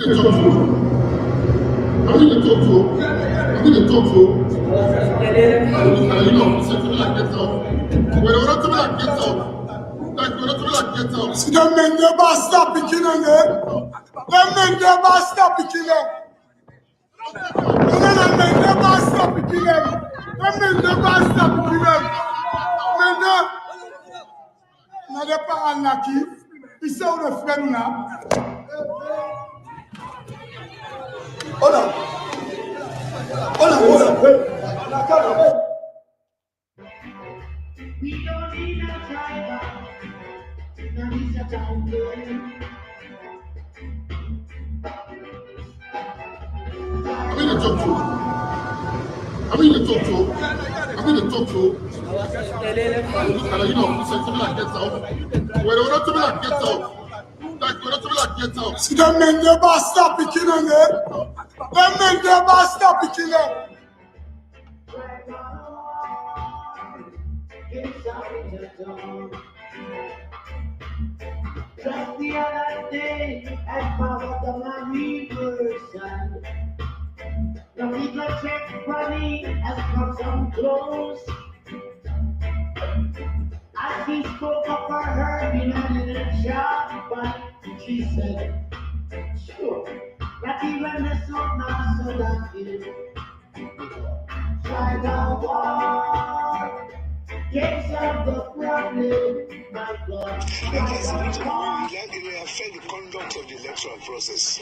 Them men never stop picking on them. Them men never stop picking them. Them men never stop picking them. Them men never stop picking them. Men now they are unlucky. It's so the friend now. Hold on. We don't need a driver. Now he's a town girl. I'm in the talk show. And you know, something like gets out. When we're not to be like gets out. Like we're not to be like gets out. See them men never stop picking on them. Them men never stop picking them. Just the other day, I found on my reversion. The people check money has come some clothes. As he spoke up for her in a little shop, but she said, sure, that even the sun now so that it try the war. Get some the problem, my God. It affect the conduct of the electoral process.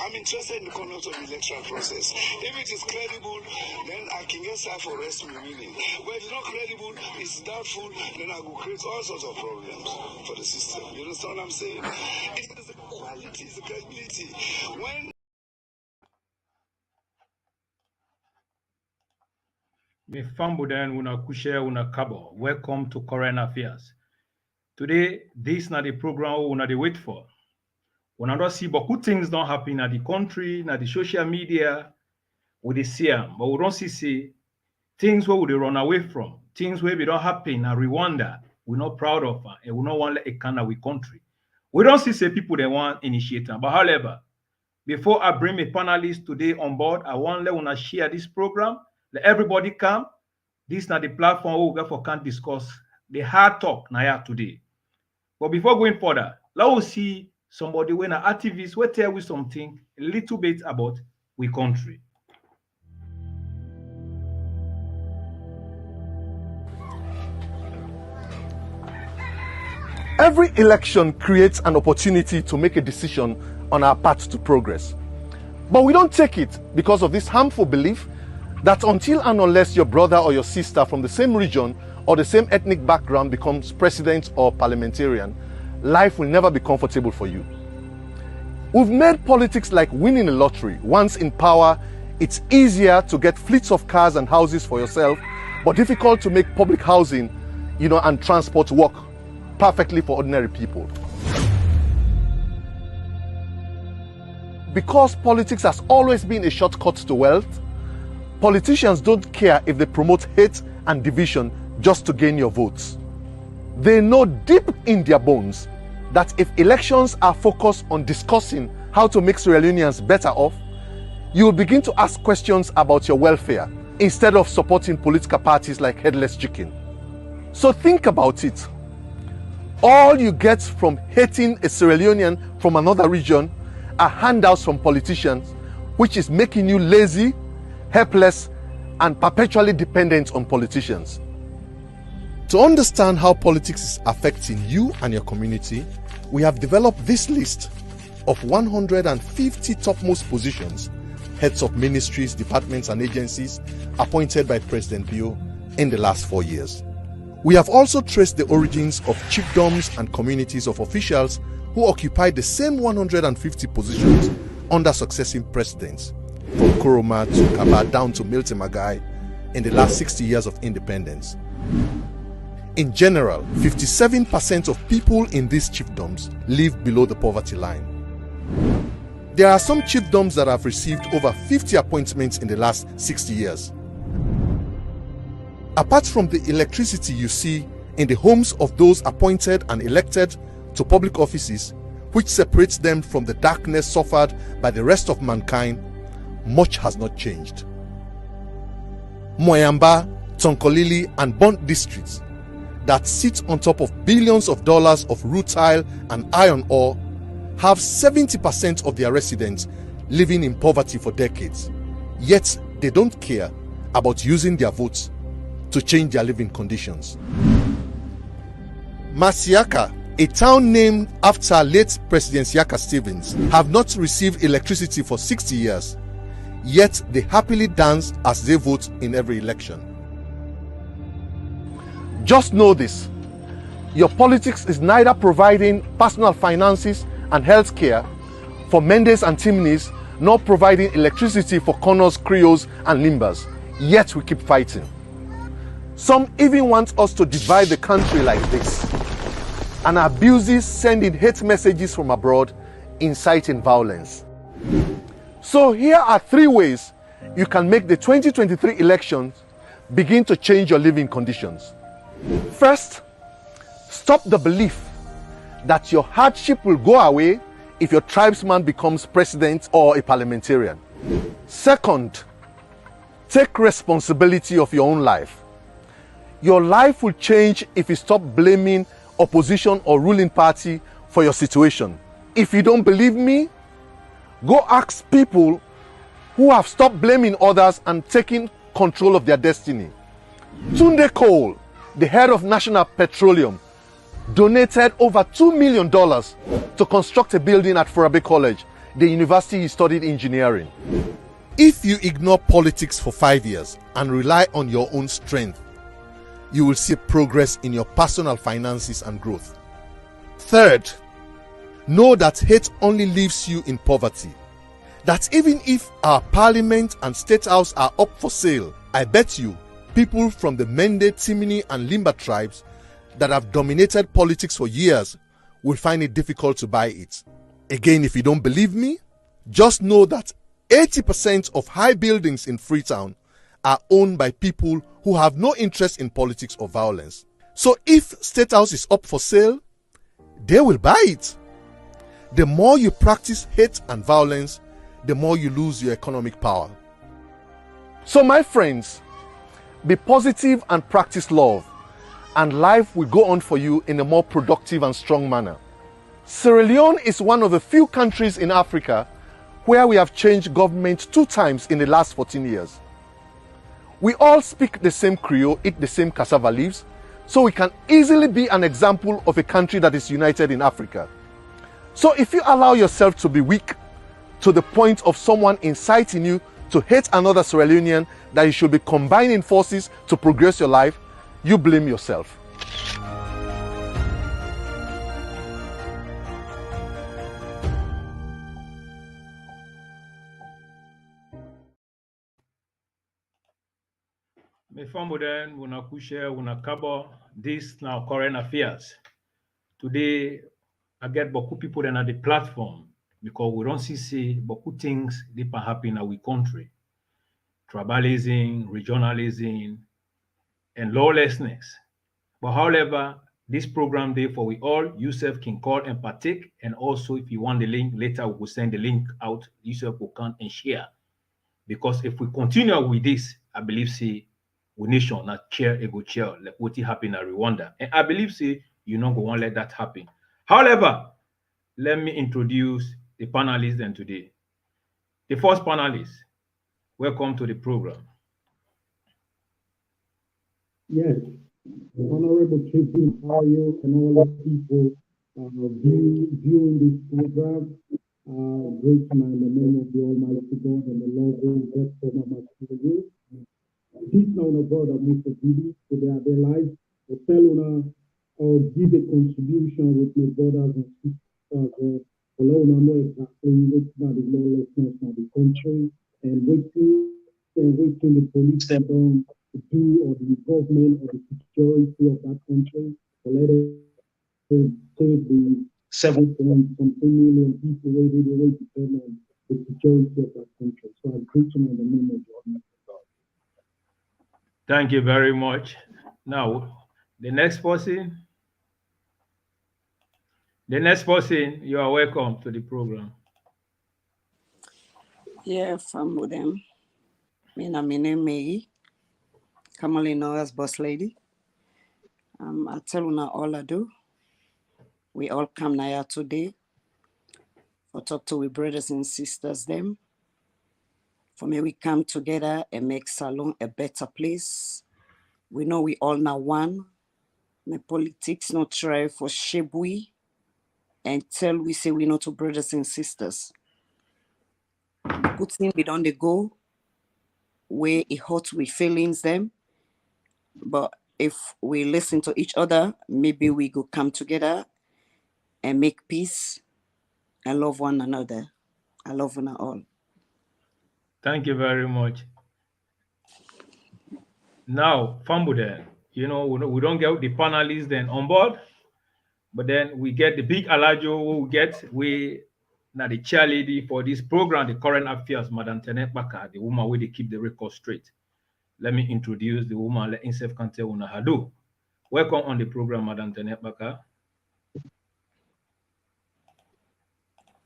I'm interested in the conduct of the electoral process. If it is credible, then I can get served for arrest me meaning. But if it's not credible, it's doubtful, then I will create all sorts of problems for the system. You understand what I'm saying? It is the quality, it's the credibility. When Me fambudan una kushe una kabo. Welcome to Current Affairs. Today, this is not the program we una dey wait for. We don't see beaucoup things don't happen in the country, in the social media. We dey see them, but we don't see things where we dey run away from, things where we don't happen in Rwanda. We're not proud of, and we don't want to kind of we country. We don't see people that want initiate them. But however, before I bring my panelists today on board, I want to let una share this program. Let everybody come. This is not the platform we therefore can't discuss the hard talk now today. But before going further, let us see somebody when an activist will tell you something a little bit about we country. Every election creates an opportunity to make a decision on our path to progress. But we don't take it because of this harmful belief that until and unless your brother or your sister from the same region or the same ethnic background becomes president or parliamentarian, life will never be comfortable for you. We've made politics like winning a lottery. Once in power, it's easier to get fleets of cars and houses for yourself, but difficult to make public housing, and transport work perfectly for ordinary people. Because politics has always been a shortcut to wealth, politicians don't care if they promote hate and division just to gain your votes. They know deep in their bones that if elections are focused on discussing how to make Sierra Leoneans better off, you will begin to ask questions about your welfare instead of supporting political parties like Headless Chicken. So think about it. All you get from hating a Sierra Leonean from another region are handouts from politicians, which is making you lazy, helpless, and perpetually dependent on politicians. To understand how politics is affecting you and your community, we have developed this list of 150 topmost positions, heads of ministries, departments, and agencies appointed by President Bio in the last 4 years. We have also traced the origins of chiefdoms and communities of officials who occupied the same 150 positions under successive presidents, from Kuruma to Kaba down to Milton Magai in the last 60 years of independence. In general, 57% of people in these chiefdoms live below the poverty line. There are some chiefdoms that have received over 50 appointments in the last 60 years. Apart from the electricity you see in the homes of those appointed and elected to public offices, which separates them from the darkness suffered by the rest of mankind, much has not changed. Moyamba, Tonkolili, and Bond districts that sit on top of billions of dollars of rutile and iron ore have 70% of their residents living in poverty for decades, yet they don't care about using their votes to change their living conditions. Masiaka, a town named after late President Siaka Stevens, have not received electricity for 60 years, yet they happily dance as they vote in every election. Just know this: your politics is neither providing personal finances and health care for Mendes and Timnis, nor providing electricity for Connors, Creoles, and Limbas, yet we keep fighting. Some even want us to divide the country like this, and abuses sending hate messages from abroad, inciting violence. So here are 3 ways you can make the 2023 elections begin to change your living conditions. First, stop the belief that your hardship will go away if your tribesman becomes president or a parliamentarian. Second, take responsibility of your own life. Your life will change if you stop blaming opposition or ruling party for your situation. If you don't believe me, go ask people who have stopped blaming others and taking control of their destiny. Tunde Cole, the head of National Petroleum, donated over $2 million to construct a building at Forabe College, the university he studied engineering. If you ignore politics for 5 years and rely on your own strength, you will see progress in your personal finances and growth. Third, know that hate only leaves you in poverty. That even if our parliament and state house are up for sale, I bet you people from the Mende, Timini, and Limba tribes that have dominated politics for years will find it difficult to buy it. Again, if you don't believe me, just know that 80% of high buildings in Freetown are owned by people who have no interest in politics or violence. So if State House is up for sale, they will buy it. The more you practice hate and violence, the more you lose your economic power. So my friends, be positive and practice love, and life will go on for you in a more productive and strong manner. Sierra Leone is one of the few countries in Africa where we have changed government 2 times in the last 14 years. We all speak the same Creole, eat the same cassava leaves, so we can easily be an example of a country that is united in Africa. So if you allow yourself to be weak to the point of someone inciting you to hate another Sierra Leonean that you should be combining forces to progress your life, you blame yourself. Me famboden, una kushe, una kabo. This now current affairs. Today, I get beaucoup people on the platform because we don't see beaucoup things that happen in our country. Tribalism, regionalism, and lawlessness. But however, this program there for we all, yourself can call and partake. And also, if you want the link, later we will send the link out. Yourself will come and share. Because if we continue with this, I believe, see, we nation not chair a good chair, like what happened in Rwanda. And I believe, see, you not going to let that happen. However, let me introduce the panelists then today. The first panelist, welcome to the program. Yes, Honorable Tribune, how are you and all the people viewing this program? Great man, in the name of the Almighty God and the Lord and best of my children. This now, no brother, most of you today are their lives. The fellow give a contribution with my brothers and sisters. Alone, I know exactly what's not the lawlessness of the country and waiting the police them down to do or the government or the security of that country. So let it save the 7 point something million people waiting away to depend on the security of that country. So I preach in the name of God. Thank you very much. Now, the next person. The next person, you are welcome to the program. Yeah, from with them. My name Maggie, commonly known as Boss Lady. I tell you all I do. We all come here today for talk to we brothers and sisters them. For me, we come together and make Salon a better place. We know we all now one. My politics not try for shape we and tell we say we know to brothers and sisters. But good thing we don't they go where it hurts we feelings them. But if we listen to each other, maybe we go come together and make peace and love one another. I love you all. Thank you very much. Now, Fambu then, we don't get the panelists then on board, but then we get the big Alajo who get we now the chairlady for this program, the current affairs, Madam Tenet Baka, the woman where they keep the record straight. Let me introduce the woman, let himself can tell una hado. Welcome on the program, Madam Tenet Baka.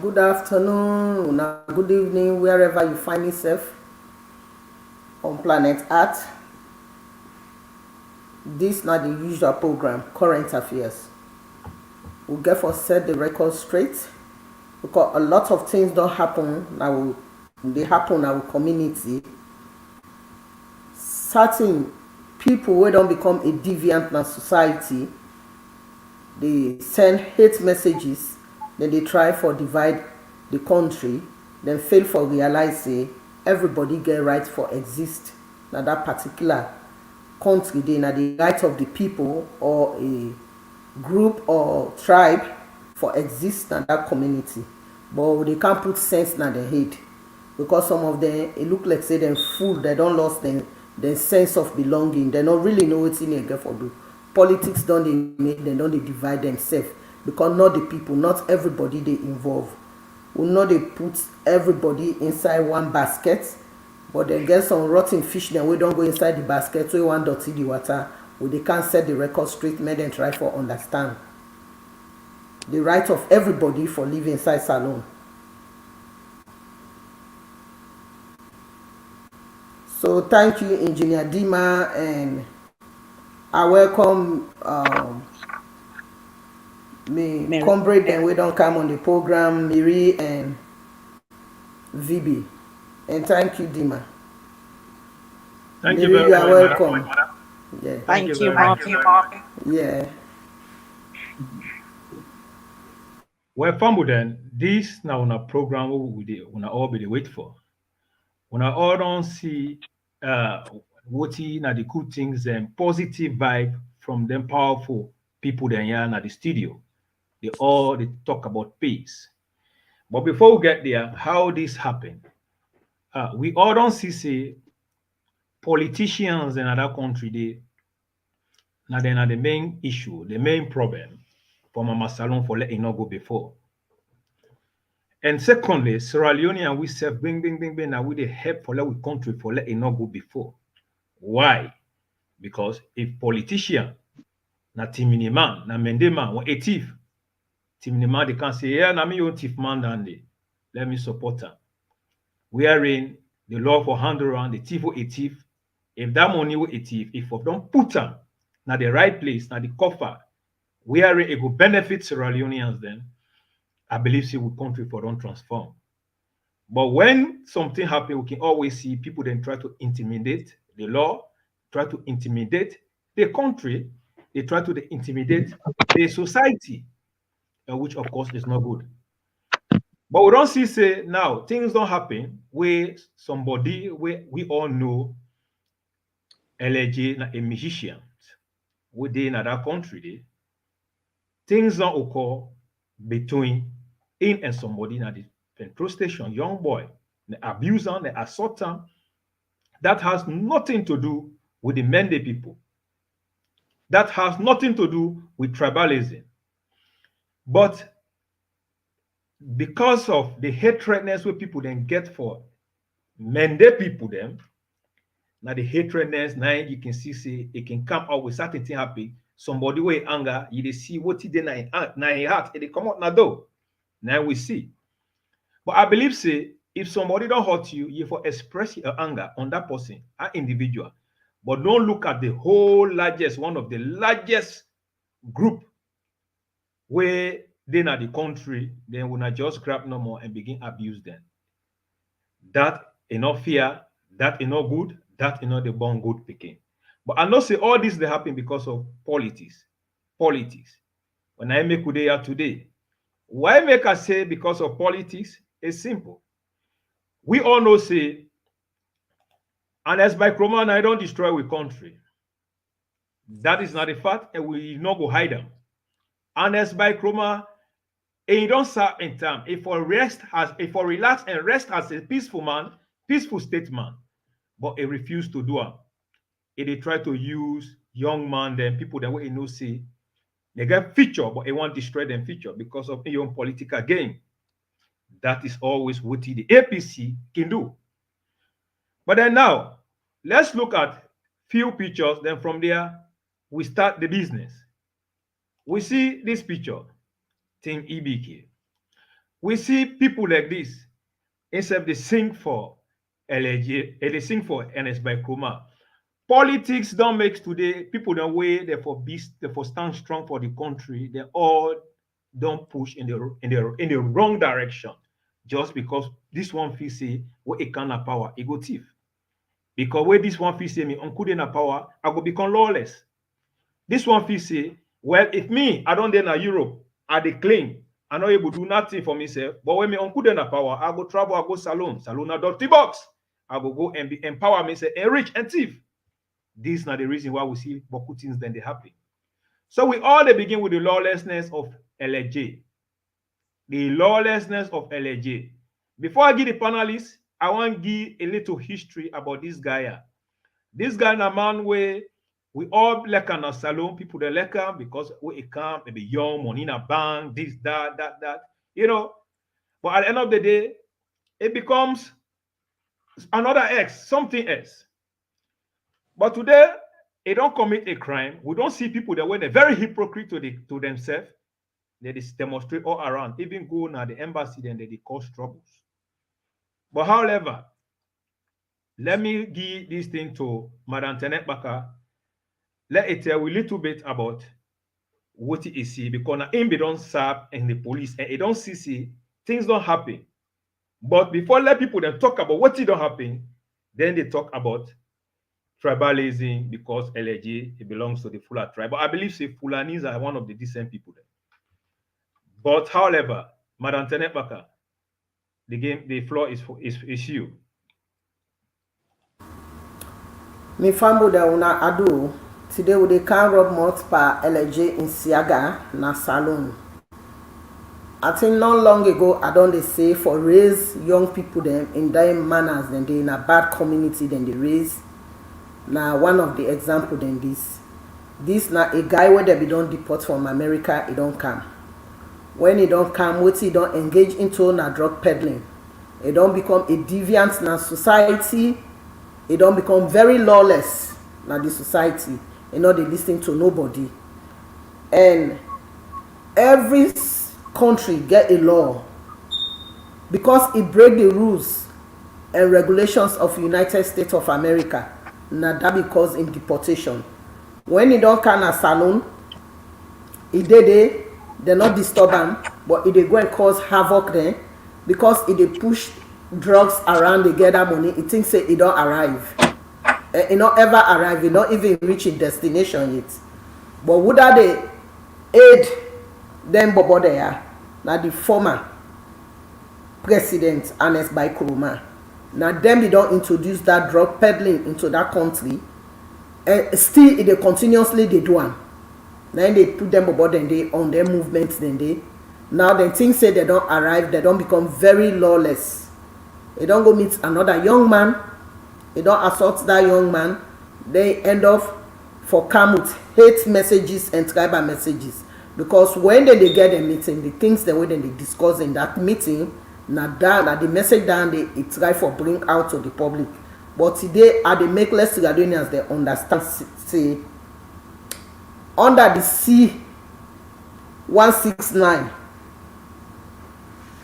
Good afternoon, good evening, wherever you find yourself on planet Earth. This not the usual program, current affairs. We get for set the record straight because a lot of things don't happen now. They happen in our community. Certain people who don't become a deviant in our society, they send hate messages. Then they try for divide the country, then fail for realize say everybody get right for exist. Now that particular country, they na the right of the people or a group or tribe for exist in that community. But they can't put sense in their head because some of them it look like say them fool, they don't lost their sense of belonging. They don't really know what's in there for do. Politics don't they make, they don't they divide themselves. Because not the people, not everybody they involve. We know they put everybody inside one basket, but they get some rotten fish then we don't go inside the basket, so we want dirty the water. We they can't set the record straight, make them try for understand. The right of everybody for living inside Salon. So thank you, Engineer Dima, and I welcome me comrade and we don't come on the program, Miri and VB. And thank you, Dima. Thank Miri, you very you are much. welcome. Yeah. Thank you, Mark. Yeah. Well, Fambu then, this now on a program we all be wait for. When I all don't see what na the good things and positive vibe from them powerful people there here at the studio. They talk about peace. But before we get there, how this happened? We all don't see politicians in other country they are the main issue, the main problem for Mama Salon for letting not go before. And secondly, Sierra Leone and we self bing now we the help for let we country for letting not go before. Why? Because if politician na timini man na mende man or a thief, timini man they can say, yeah, na me own thief man down there. Let me support her. Wherein the law for hand around the thief or a thief, if that money were a thief, if of don't put them na the right place, na the coffer, wherein it will benefit Sierra Leoneans then, I believe see we country for don't transform. But when something happens, we can always see people then try to intimidate the law, try to intimidate the country, they try to intimidate the society, which of course is not good. But we don't see say now things don't happen where somebody where we all know L.A.J. a musician, we they in that country, things don't occur between him and somebody in the petrol station, young boy, the abuser, the assaulter. That has nothing to do with the Mende people. That has nothing to do with tribalism. But because of the hatredness where people then get for Mende people, them now the hatredness now you can see say it can come out with certain thing happen. somebody with anger, you dey see what he did na in heart, it come out na door. Now we see. But I believe say if somebody don't hurt you, you for express your anger on that person, an individual. But don't look at the whole largest, one of the largest group where they na the country, then we not just grab no more and begin abuse them. That enough fear, that enough good, that enough the born good picking. But I know say all this they happen because of politics. Politics. When I make here today, why make us say because of politics? It's simple. We all know say, unless by Roman I don't destroy we country. That is not a fact, and we not go hide them. Unless by Roma, and you don't serve in time. If for relax and rest as a peaceful man, peaceful statesman, but he refused to do it. They try to use young man, then people that way no see. They get feature, but they want to destroy them feature because of your own political gain. That is always what the APC can do. But then now, let's look at few pictures. Then from there, we start the business. We see this picture, Team EBK. We see people like this, instead they sing for L.A.J, they sing for NS by Kroma. Politics don't make today, people don't way, they for stand strong for the country, they all don't push in the wrong direction. Just because this one feel say, what it can power, it go thief. Because where this one feel say me, on couldn't power, I go become lawless. This one feel say, well, if me, I don't then Europe, I declaim, I not able to do nothing for myself, but when me uncle then power, I go travel, I go salon a dirty box. I go and be empower myself and rich and thief. This is not the reason why we see beaucoup things then they happen. So we all they begin with the lawlessness of L.A.J. The lawlessness of L.A.J. Before I give the panelists, I want to give a little history about this guy. This guy is a man where we all like in a salon, people they like him because we come, maybe young, money in a bank, this, that, you know. But at the end of the day, it becomes another X, something else. But today, they don't commit a crime. We don't see people that when they're very hypocrite to themselves, they demonstrate all around, even go now the embassy, then they cause troubles. But however, let me give this thing to Madam Tenet Baka. Let it tell you a little bit about what he see, because now him don't serve in the police and he don't see things don't happen. But before let people then talk about what don't happen, then they talk about tribalism because L.A.J. it belongs to the Fula tribe. But I believe say Fulanis are one of the decent people there. But however, Madam Tenet Baka, the floor is you. Me fambo da una ado. Today we dey can rob mouth pa L.A.J in Saga na salon. I think not long ago I don't say for raise young people them in their manners, then they in a bad community, then they raise. Now one of the example then this now a guy where they be don't deport from America, he don't come. When he don't come, what he don't engage into na drug peddling. He don't become a deviant na society. He don't become very lawless na the society. You know they listen to nobody. And every country get a law because it break the rules and regulations of United States of America. Now that because in deportation. When he don't come a salon, he did they not disturb him, but he they go and cause havoc then because he they push drugs around, they gather money. He thinks say he don't arrive. He not ever arrive. He not even reach his destination yet. But would that they aid them bobo there? Now the former president Ernest Bai Koroma. Now them they don't introduce that drug peddling into that country, and still they continuously they do them. Then they put them about then they on their movements then they now then things say they don't arrive, they don't become very lawless. They don't go meet another young man, they don't assault that young man, they end up for come with hate messages and tribal messages. Because when they get a meeting, the things that when they discuss in that meeting, now the message down they try for bring out to the public. But today they make less Sierra Leoneans they understand say under the C-169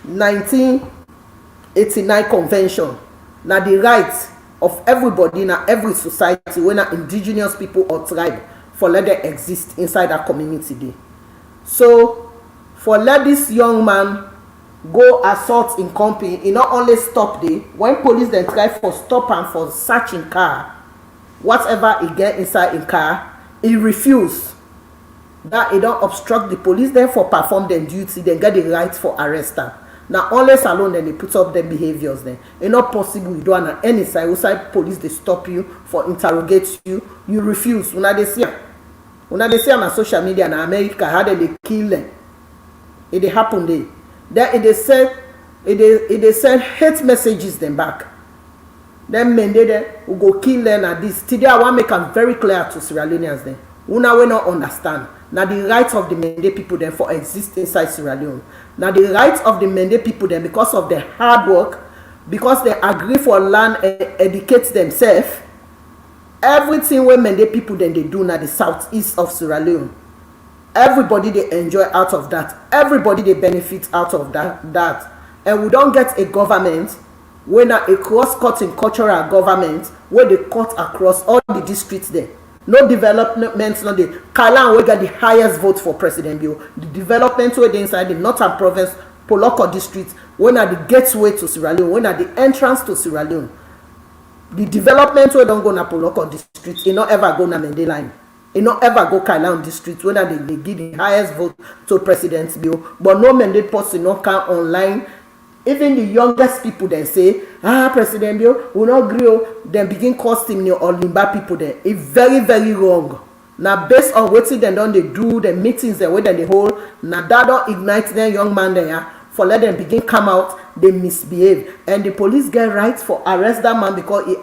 1989 convention. Now the rights of everybody in every society, when indigenous people or tribe, for let them exist inside that community day. So for let this young man go assault in company, he not only stop there, when police then try for stop and for searching car, whatever he get inside in car, he refuse. That he don't obstruct the police, then for perform their duty, then get the right for arrest them. Now unless alone then they put up their behaviors then. It's not possible you don't on any side. Outside police they stop you for interrogate you, you refuse. When they see on social media in America how they kill them. It happen there. Then they send hate messages them back. Then men they will go kill them at this. Today I want to make them very clear to Sierra Leoneans then. Una will not understand. Now the rights of the Mende people then for exist inside Sierra Leone. Now the rights of the Mende people then because of their hard work, because they agree for land and educate themselves, everything where Mende people then they do now the southeast of Sierra Leone. Everybody they enjoy out of that. Everybody they benefit out of that. And we don't get a government when a cross-cutting cultural government where they cut across all the districts there. No development, no the Kalan we got the highest vote for President Bill. The development where they inside the Northern Province, Poloko district, when are the gateway to Sierra Leone, when are the entrance to Sierra Leone. The development where don't go na Poloko district, it not ever go na Mende line. It not ever go Kalan district, when are they give the highest vote to President Bill. But no Mende person no can online. Even the youngest people then say, President Bill, we not agree, then begin costing you or Limba people there. It's very, very wrong. Now, based on what they done, they do the meetings the way that they hold, now that don't ignite their young man there, for let them begin come out, they misbehave. And the police get rights for arrest that man because he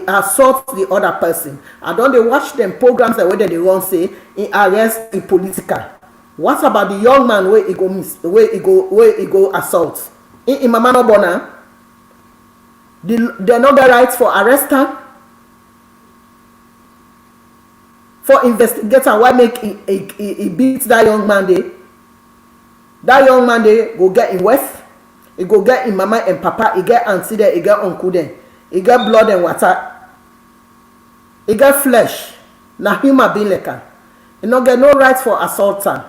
assaults the other person. And don't they watch them programs the way that they run say, he arrest the political. What about the young man where he go assault? In Mama no bona, they not the rights for arrest him, for investigator. Why make he beat that young man there? That young man there go get in West, he go get in Mama and Papa, he get auntie there, he get uncle there, he get blood and water, he get flesh. Now human being like that. He not get no rights for assault him.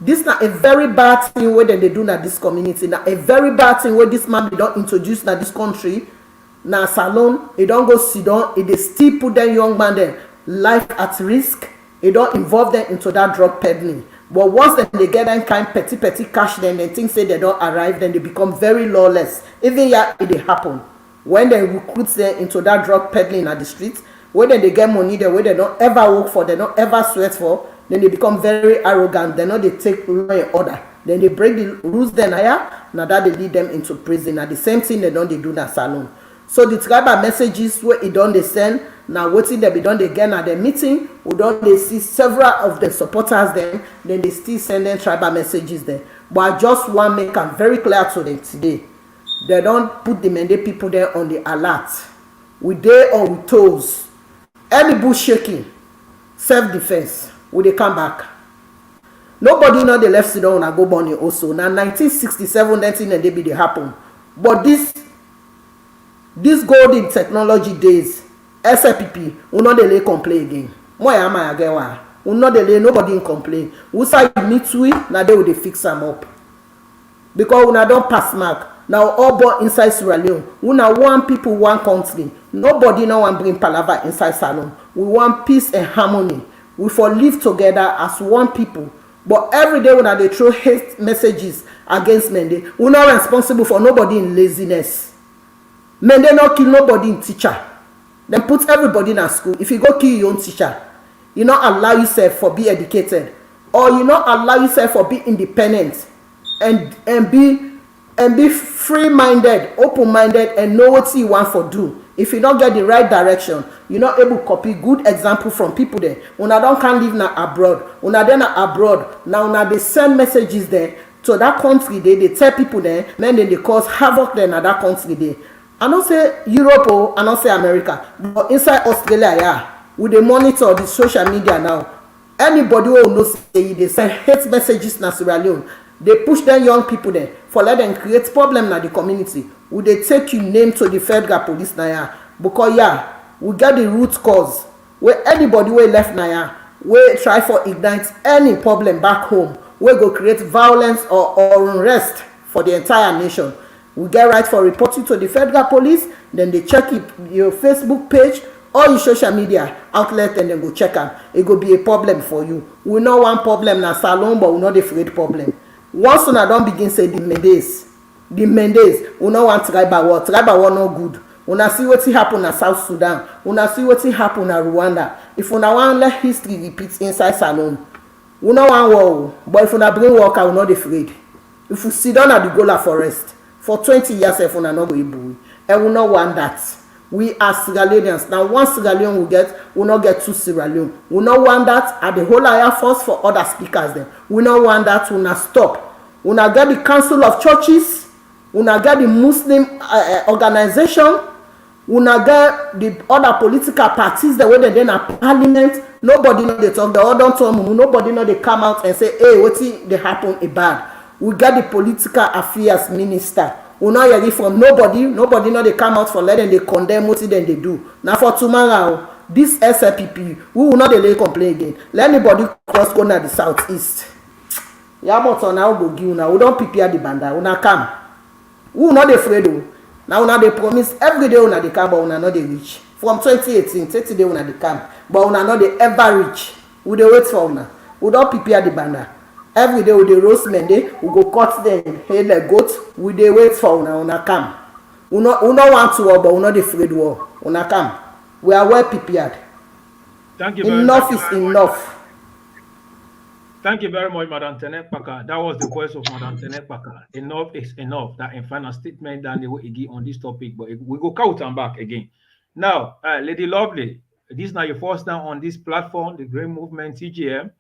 This is a very bad thing where they do in this community. Now a very bad thing where this man they don't introduce in this country. Now salon, he don't go sit down. They still put that young man there life at risk. He don't involve them into that drug peddling. But once they get that kind of petty cash, then they think say they don't arrive, then they become very lawless. Even here it happen when they recruit them into that drug peddling at the streets. Where they get money, there where they don't ever work for, they don't ever sweat for. Then they become very arrogant. Then they take law and order. Then they break the rules. Then now that they lead them into prison. Now the same thing they do in that salon. So the tribal messages where it done they send. Now waiting they be done again at the meeting. We don't they see several of the supporters then they still send them tribal messages there. But I just want to make it very clear to them today. They don't put the Mende people there on the alert. We there on with toes. Any bush shaking, self-defense. Will they come back? Nobody know they left sit down and go born also. Now 1967, 1990 they happen. But this golden technology days, SLPP, we know they complain again. More am I again? We know they nobody complain. We say meet we now they will fix them up. Because we don't pass mark. Now all born inside Sierra Leone. We now one people, one country. Nobody now want bring palaver inside salon. We want peace and harmony. We for live together as one people. But every day when they throw hate messages against Mende, we're not responsible for nobody in laziness. Mende not kill nobody in teacher. Then put everybody in a school. If you go kill your own teacher, you not allow yourself for be educated, or you not allow yourself for be independent and be free-minded, open-minded, and know what you want for do. If you don't get the right direction, you're not able to copy good example from people there. When I don't can live now abroad, when I then abroad, now they send messages there to that country there, they tell people there, then they cause havoc there in that country there. I don't say Europe or I don't say America, but inside Australia, yeah, with the monitor the social media now, anybody who know say they send hate messages na Sierra Leone, they push them young people there for let them create problem na the community. Would they take you name to the federal police na ya? Because yeah, we get the root cause where anybody wey left na ya, wey try for ignite any problem back home, wey go create violence or unrest for the entire nation. We get right for reporting to the federal police, then they check your Facebook page or your social media outlet, and then go check am. It go be a problem for you. We know one problem na salon, but we not afraid problem. Once una don begin say the Mendes, we no want tribal war no good. Una see wetin happen na South Sudan, una see wetin happen na Rwanda. If una wan let history repeat inside salon, we no wan war, but if una bring worker, we not afraid. If we sit down at the Gola forest for 20 years, if una no go able, and we no want that. We are Sierra Leoneans. Now, one Sierra Leone we not get two Sierra Leone. We not want that at the whole Air Force for other speakers. Then we not want that. We not stop. We not get the Council of Churches. We not get the Muslim organization. We not get the other political parties. The way they then are parliament. Nobody know they talk. The other time, nobody know they come out and say, "Hey, what they happen bad." We get the political affairs minister. We not hear from nobody know they come out for letting they condemn what then they do. Now for tomorrow, this SLPP, we will not delay complain again. Let anybody cross go na the southeast. Yamoto now go give now. We don't prepare the banda. We not come. We will not afraid though. Now una they promise every day una they come, but una not they reach. From 2018, 30 day una they come, but una not they ever reach. We they wait for una. We don't prepare the banda. Every day we dey roast Monday, we go cut them head like goat. We dey wait for una come. We no want to war, but we not afraid war. Una come. We are well prepared. Thank you very enough much. is enough. Thank you very much, Madam Tenet Paka. That was the voice of Madam Tenet Paka. Enough is enough. That in final statement that they will give on this topic, but we go count and back again. Now, Lady Lovely, this is now your first time on this platform, the Green Movement TGM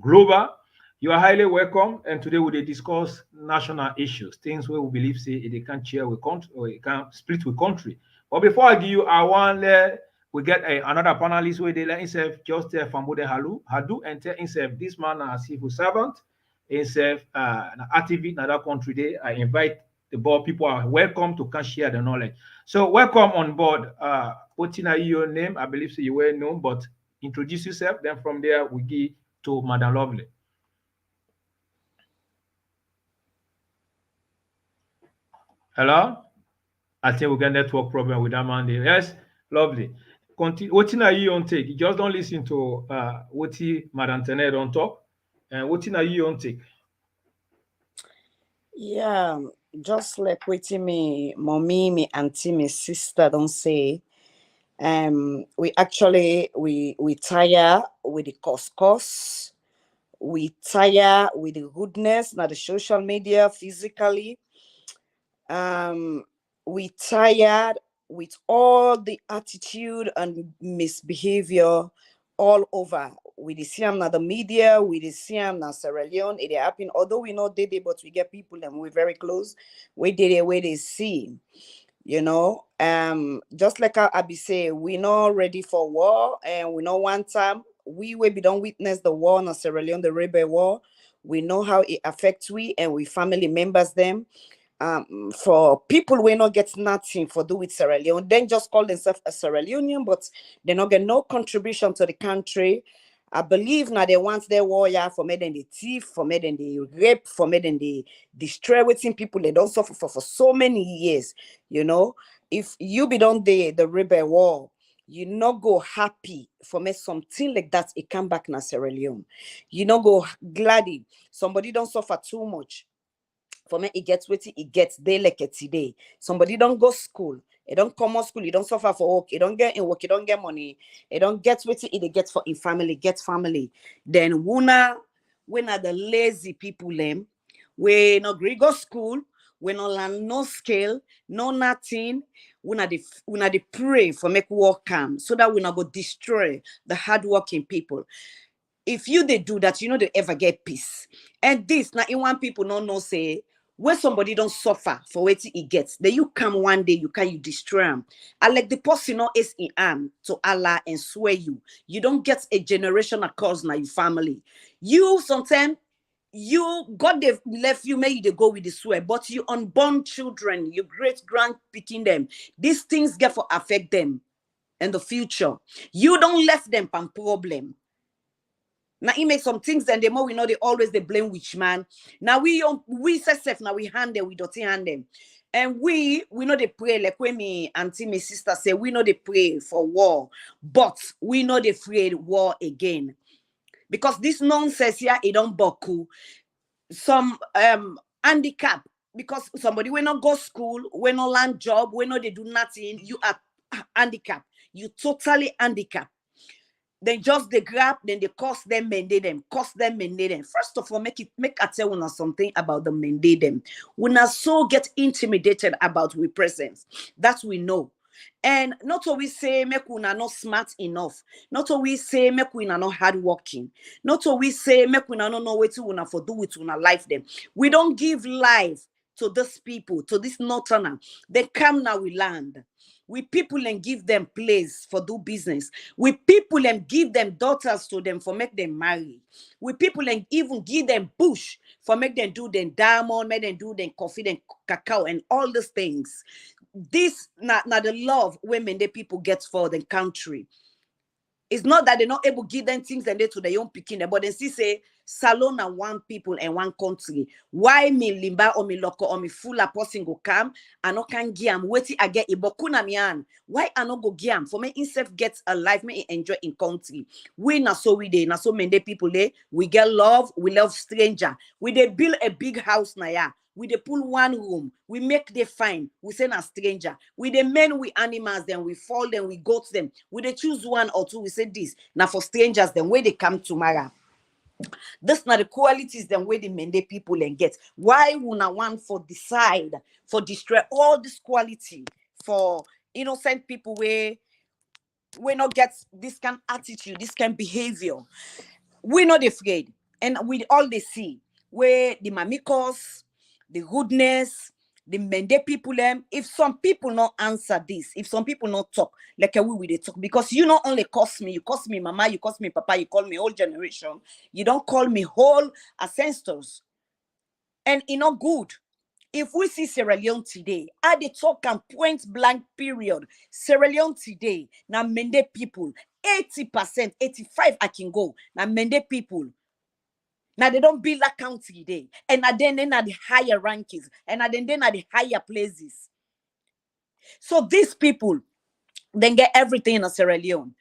Global. You are highly welcome, and today we will discuss national issues, things where we believe say they can't share with country or it can't split with country. But before I give you, I want we get another panelist where they let himself just from Halu Hadu and tell himself this man is a civil servant, himself an activist in another country. There, I invite the board people are welcome to come share the knowledge. So welcome on board. What's your name? I believe so you well known, but introduce yourself. Then from there we give to Madam Lovely. Hello? I think we got network problem with that man there. Yes, Lovely. Continue. What are you on take? You just don't listen to what Madam Tenet on talk. And what are you on take? Yeah, just like waiting me, mommy, me auntie, me sister don't say. We actually we tire with the course. We tire with the goodness, not the social media, physically. We tired with all the attitude and misbehavior all over. We see them na the media, we see them na Sierra Leone. It happen. Although we know they, but we get people and we're very close. We did it where they see. You know, just like I be say, we not ready for war, and we know one time we will be don't witness the war in Sierra Leone, the rebel war. We know how it affects we and we family members them. For people we not get nothing for do with Sierra Leone, then just call themselves a Sierra Leonean, but they not get no contribution to the country. I believe now they want their warrior for more than the thief, for more than the rape, for more than the destroy within people they don't suffer for so many years. You know, if you be done the rebel war, you not go happy for me something like that. It come back na Sierra Leone. You not go gladdy. Somebody don't suffer too much. For me, it gets witty, it gets day like it today. Somebody don't go school. It don't come on school, you don't suffer for work, you don't get in work, you don't get money, it don't get witty, it gets for in family, get family. Then when are the lazy people them, we no go school, we no learn no skill, no nothing. We not the pray for make work come so that we not go destroy the hardworking people. If you they do that, you know they ever get peace. And this now in one people no say when somebody don't suffer for what he gets, then you come one day, you destroy him. I like the person not is in arm to Allah and swear you don't get a generational curse now your family. You sometimes you God they've left you, maybe they go with the swear, but you unborn children, your great grand picking them, these things get for affect them in the future. You don't left them pan problem. Now he make some things, and the more we know, they always they blame which man. Now we say self, now we hand them, we dirty hand them. And we know they pray, like when me auntie, my sister say, we know they pray for war, but we know they afraid war again. Because this nonsense here, it don't boku. Some handicap, because somebody will not go school, will not land job, will not they do nothing, you are handicapped. You totally handicapped. Then just they grab, then they cost them, mandate them. First of all, make I tell you something about the mandate them. We not so get intimidated about we presence. That we know. And not always say make we not smart enough. Not always say make we not hardworking. Not always say make we not know what to una for do with una life them. We don't give life to these people, to this northerner. They come now we land. We people and give them place for do business. We people and give them daughters to them for make them marry. We people and even give them bush for make them do them diamond, make them do them coffee, them cacao, and all these things. This not the love women the people get for the country. It's not that they're not able to give them things and they to their own picking, but they see say salon and one people and one country. Why me limba or me loco or me full a person go come and no can giam wait I get ibokuna mian. Why I no go giam for me instead get a life me enjoy in country. We na so we dey na so many people dey. We get love, we love stranger. We dey build a big house na ya. We dey pull one room, we make them fine, we send a stranger. We the men, we animals, then we fall them, we goat them. We they choose one or two, we say this. Now for strangers, then where they come tomorrow. This not the qualities then where the mende people and get. Why would not one for decide for destroy all this quality for innocent people where we not get this kind of attitude, this kind of behavior? We're not afraid. And we all they see where the mamikos, the goodness, the mende people if some people not answer this, if some people not talk like we will they talk, because you not only cost me, you cost me mama, you cost me papa, you call me whole generation, you don't call me whole ancestors. And it not good. If we see Sierra Leone today, at the talk and point blank period, Sierra Leone today, now mende people, 80%, 85 I can go, now mende people. Now they don't build that country day, and then at the higher rankings, and then at the higher places. So these people then get everything in Sierra Leone.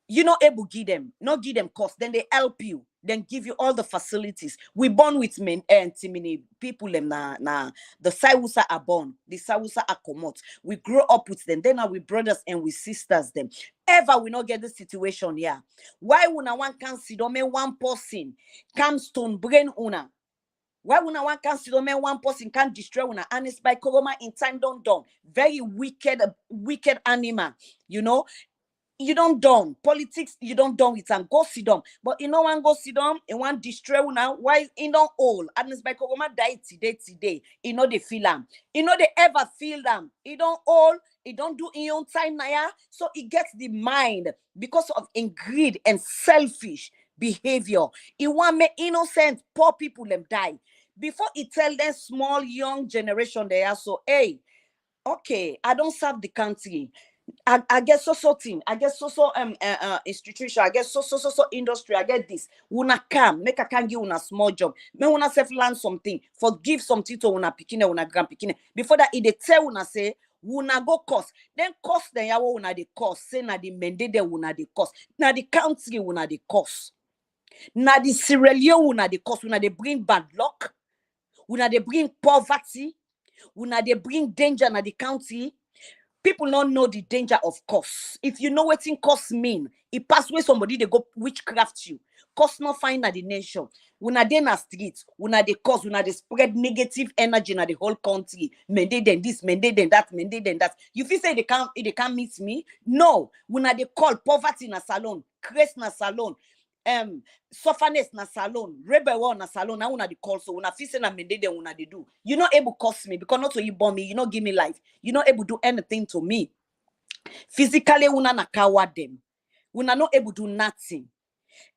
You not able to give them, not give them cost. Then they help you, then give you all the facilities. We born with men and many people them na the Sawusa are born, the Sawusa are commot. We grow up with them. Then are we brothers and we sisters them. Ever we not get this situation here. Why una one can see don't one person can stone brain una? Why una one can see don't one person can destroy una? And it's by Koroma in time don't done. Very wicked animal, you know. You don't done politics, you don't done with them. Go sit down. But you know one go sit down and one destroy now. Why in don't all? And it's by Koroma die today. You know they feel them. You know they ever feel them. You don't all. It don't do in your own time now. So it gets the mind because of greed and selfish behavior. It want me innocent poor people them die before it tell them small young generation they are so hey, okay, I don't serve the country. I get so thing. I get so institution. I get so industry. I get this. Una come make a can give una small job. Me una self learn something. Forgive something to una pikine, una grand pikine. Before that, it they tell una say una go cost. Then cost then yawo una the cost. Say na the mende de una the cost. Na the country una the cost. Na the Sierra Leone una the cost. Una they bring bad luck. Una they bring poverty. Una they bring danger na the country. People don't know the danger of cost. If you know what in cost mean, it pass away somebody they go witchcraft you. Cost not find at the nation. When are they na streets, when are they cause, when are they spread negative energy in the whole country. Mende then this, mende then that, mende then that. You feel say they can't meet me? No. When are they call poverty in a salon, craze in a salon, sufferness na salon, rebel na salon, na una the call so una feel say na mende de una they do. You not able to cost me because not so you born me, you not give me life, you not able to do anything to me. Physically, una na coward them. Una not able to do nothing.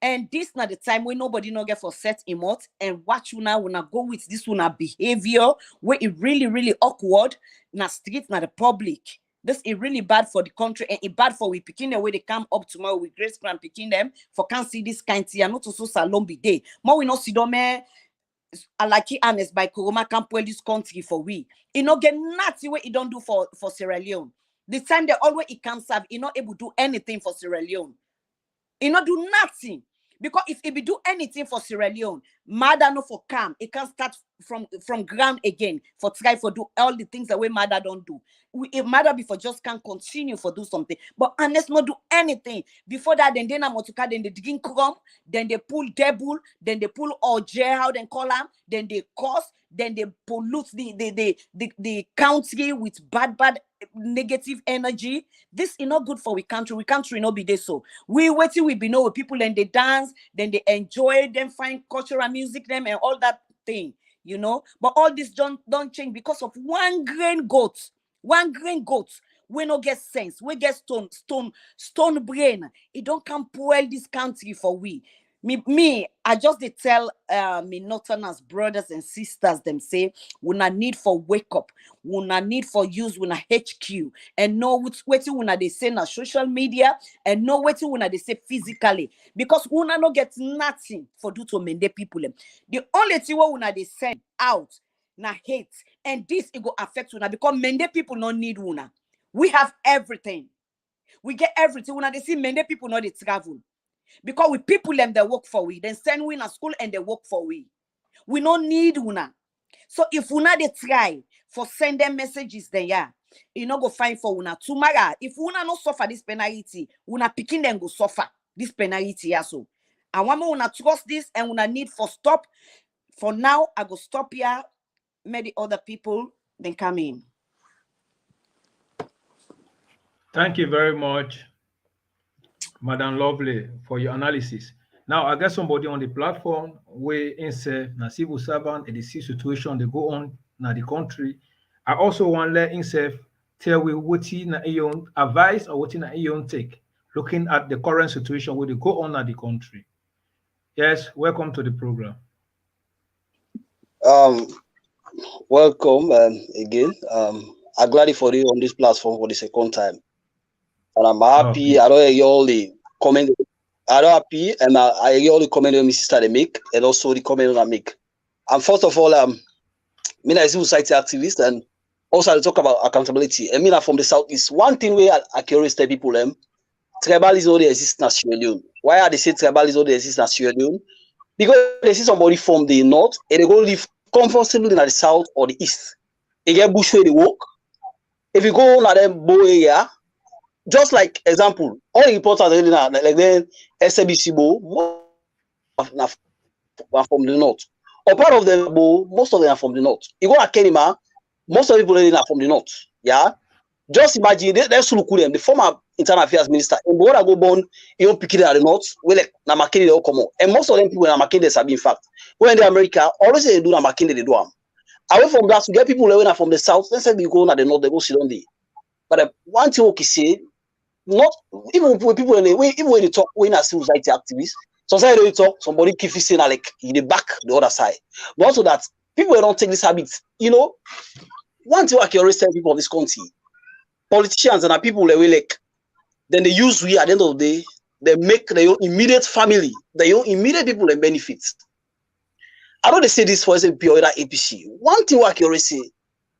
And this not the time when nobody no get for set emote and watch una go with this una behavior where it really awkward na street na the public. This is really bad for the country and it bad for we picking the way they come up tomorrow with grace grand picking them for can't see this kind of thing and not so salon be day. More we not see them I like it honest by Kuruma can't pull this country for we. It not get nothing what it don't do for Sierra Leone. The time they always it can serve, it not able to do anything for Sierra Leone. It not do nothing. Because if it be do anything for Sierra Leone, mother no for calm, it can start from ground again for try for do all the things that way mother don't do. If mother before just can't continue for do something, but unless not do anything before that, then a motuka, then they digging crumb, then they pull devil, then they pull L.A.J, how they call them, then they curse, then they pollute the country with bad negative energy. This is not good for we country. We country not be there so. We waiting we be know with people and they dance, then they enjoy them, find cultural music them and all that thing, you know. But all this don't change because of one grain goat. One grain goat. We no get sense. We get stone brain. It don't come spoil this country for we. Me, I just they tell me Northerners, brothers and sisters, them say, we not need for wake up, we not need for use we not HQ, and know what we not they say na social media, and know what we not they say physically, because we not get nothing for do to mend people. The only thing we not they send out na hate, and this it go affect una because mende people not need una. We have everything, we get everything. Una they see mende people not they travel. Because we people them they work for we, then send we in a school and they work for we. We don't need una. So if una they try for send them messages then yeah, you know go find for una. Tomorrow, if una no suffer this penalty, una picking them go suffer this penalty also. And one more una trust this and una need for stop. For now, I go stop here. Maybe other people then come in. Thank you very much, Madam Lovely, for your analysis. Now, I got somebody on the platform where insert na civil servant and the situation they go on in the country. I also want to let insert tell we what na your advice or what na your take, looking at the current situation where they go on in the country. Yes, welcome to the program. Welcome again. I'm glad for you on this platform for the second time. And I'm happy. Okay. I don't hear all the comment. I'm happy, and I hear all the comment my sister they make, and also the comment I make. And first of all, me a civil society activist, and also I talk about accountability. I mean, I'm from the southeast. One thing where I can always tell people, tribalism only exists in Sierra Leone. Why are they say tribalism only exists in Sierra Leone? Because they see somebody from the north, and they go live comfortably in the south or the east. They get bush where they walk. If you go on them bow area. Just like example, all the reporters like then SABC Bo are from the north. Or part of them Bo, most of them are from the north. You go to Kenima, most of the people are from the north. Yeah. Just imagine that's them, the former internal affairs minister. And when I go born, you don't pick it at the north, we like Namakinde they all come on. And most of them people in Namakinde sabi in fact. When they America, always they do Namakinde they do them. Away from that, to get people when are from the south, let's say we go at the north, they go sit on the. But one thing we say. Not even when people even when they talk when are civil society activists, sometimes they talk, somebody keep saying like in the back the other side. But also that people don't take this habit. You know, one thing I can always tell people of this country, politicians and people they will like, then they use we at the end of the day, they make their immediate family, their immediate people and benefits. I know they say this for SNP or other APC. One thing I can always say,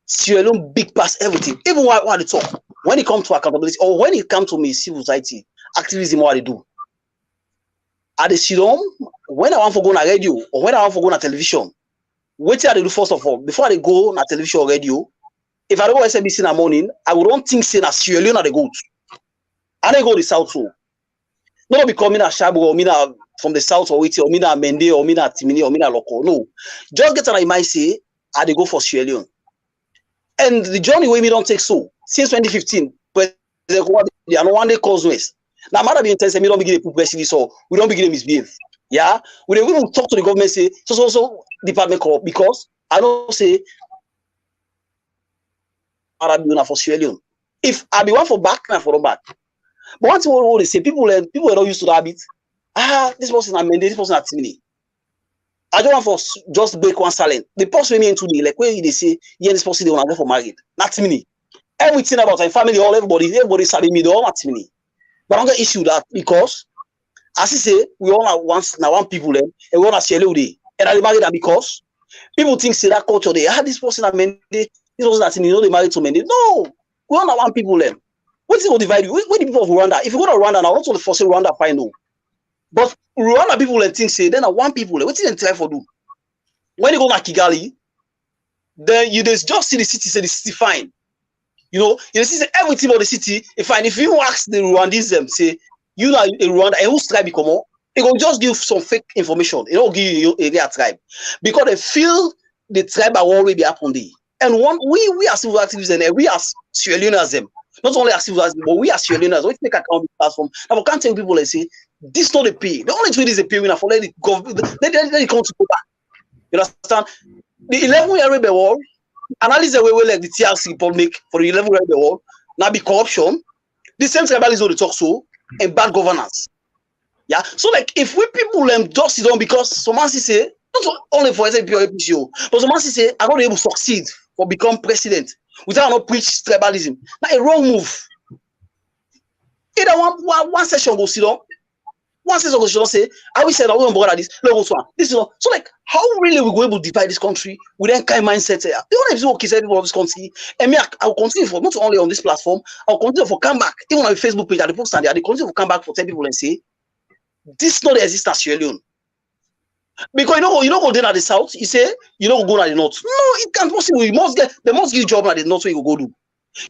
Sierra Leone big past everything, even what they talk. When it comes to accountability, or when it comes to me civil society activism, what they do, at the sit down, when I want to go on radio or when I want to go on television, what do I do first of all before I go on television or radio? If I don't go SABC in the morning, I would don't think say na Sierra Leone they go to. I don't go to the south too. Not becoming a Shabu or mina from the south or Witi or mina Mende or mina Timini or mina local. No, just get what I might say. I they go for Sierra Leone. And the journey where we don't take so since 2015, but they are one day causeways. Now, matter be intense, we don't begin to press this or we don't begin to misbehave. Yeah, we don't even talk to the government, say, so department call because I don't say for Sierra Leone. If I be one for back, now for back. But one thing what they say, people are not used to the habit. This person amended, this person at me. I don't want for just break one silent. The person me into the like where they say, yeah, this person they want to go for married. Not me. Everything about my family, everybody sabi me, they all not me. But I'm gonna issue that because as I say, we all are one people and we all are Sierra Leone. And I married them because people think say that culture they this person amended, this person that they married to amended. No, we all are one people them. What's it going to divide you? Where the people of Rwanda? If you go to Rwanda now, what's all the force Rwanda fine no. But Rwanda people and think say then are one people. What's it try for do? When you go to Kigali, then you just see the city, say the city fine. You know, you see everything about the city. If you ask the Rwandese say you are a Rwanda and whose tribe you come on, they will just give some fake information. They don't give you a tribe because they feel the tribe are already happened there. And we as civil activists and we as Sierra Leoneans them. Not only as civil, but we as Sierra Leoneans, we take account of the platform. Now we can't tell people and say this not a pay. The only way is a pay winner for let it go. Let it come to go back. You understand? The 11-year rebel war, analyze the way like the TRC public for the 11-year rebel war, now be corruption. The same tribalism they talk so and bad governance. Yeah. So like if we people just sit down because someone say not only for SAP or APCO, but someone say I'm not able to succeed or become president without not preach tribalism. Now a wrong move. Either one session go sit down. One session go sit down say, I will say that we don't bother this. This is not. So like how really we go able to divide this country with that kind of mindset? The only people who people of this country, and me, I'll continue for not only on this platform, I'll continue for come back. Even on the Facebook page, at the post and they continue to come back for 10 people and say, this is not the existence Sierra Leone. Because you know go down at the south, you say you don't go to the north. No, it can't possible. They must give job at the north where you go do.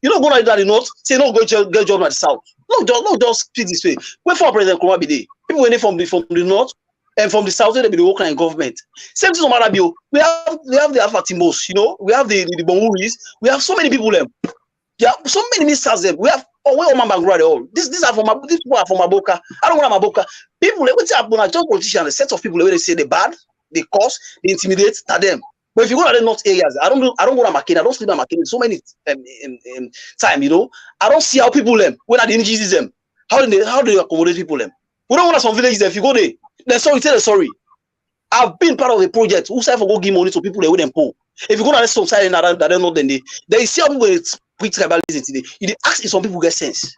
You don't go to the north, say no go get job at the south. No, just speak this way. When for President Kurma be there, people when they from the north and from the south, they be the working in government. Same thing no matter bio. We have the Alpha Timbos, you know, we have the Bonguris, we have so many people them. Yeah, so many ministers them. We have all. These people are from Maboka. I don't want Maboka. People, what's happening? Just politicians, a set of people where they say they bad, they cause, they intimidate, that them. But if you go to the north areas, I don't go to Makeni. I don't sleep at Makeni so many time, you know. I don't see how people them when are the NGs them. How do they accommodate people them? We don't want some villages. If you go there, then sorry, tell them sorry. I've been part of a project who say for go give money to people they wouldn't pull. If you go to the south side that they're not then they see how people preach tribalism today. You ask if some people get sense.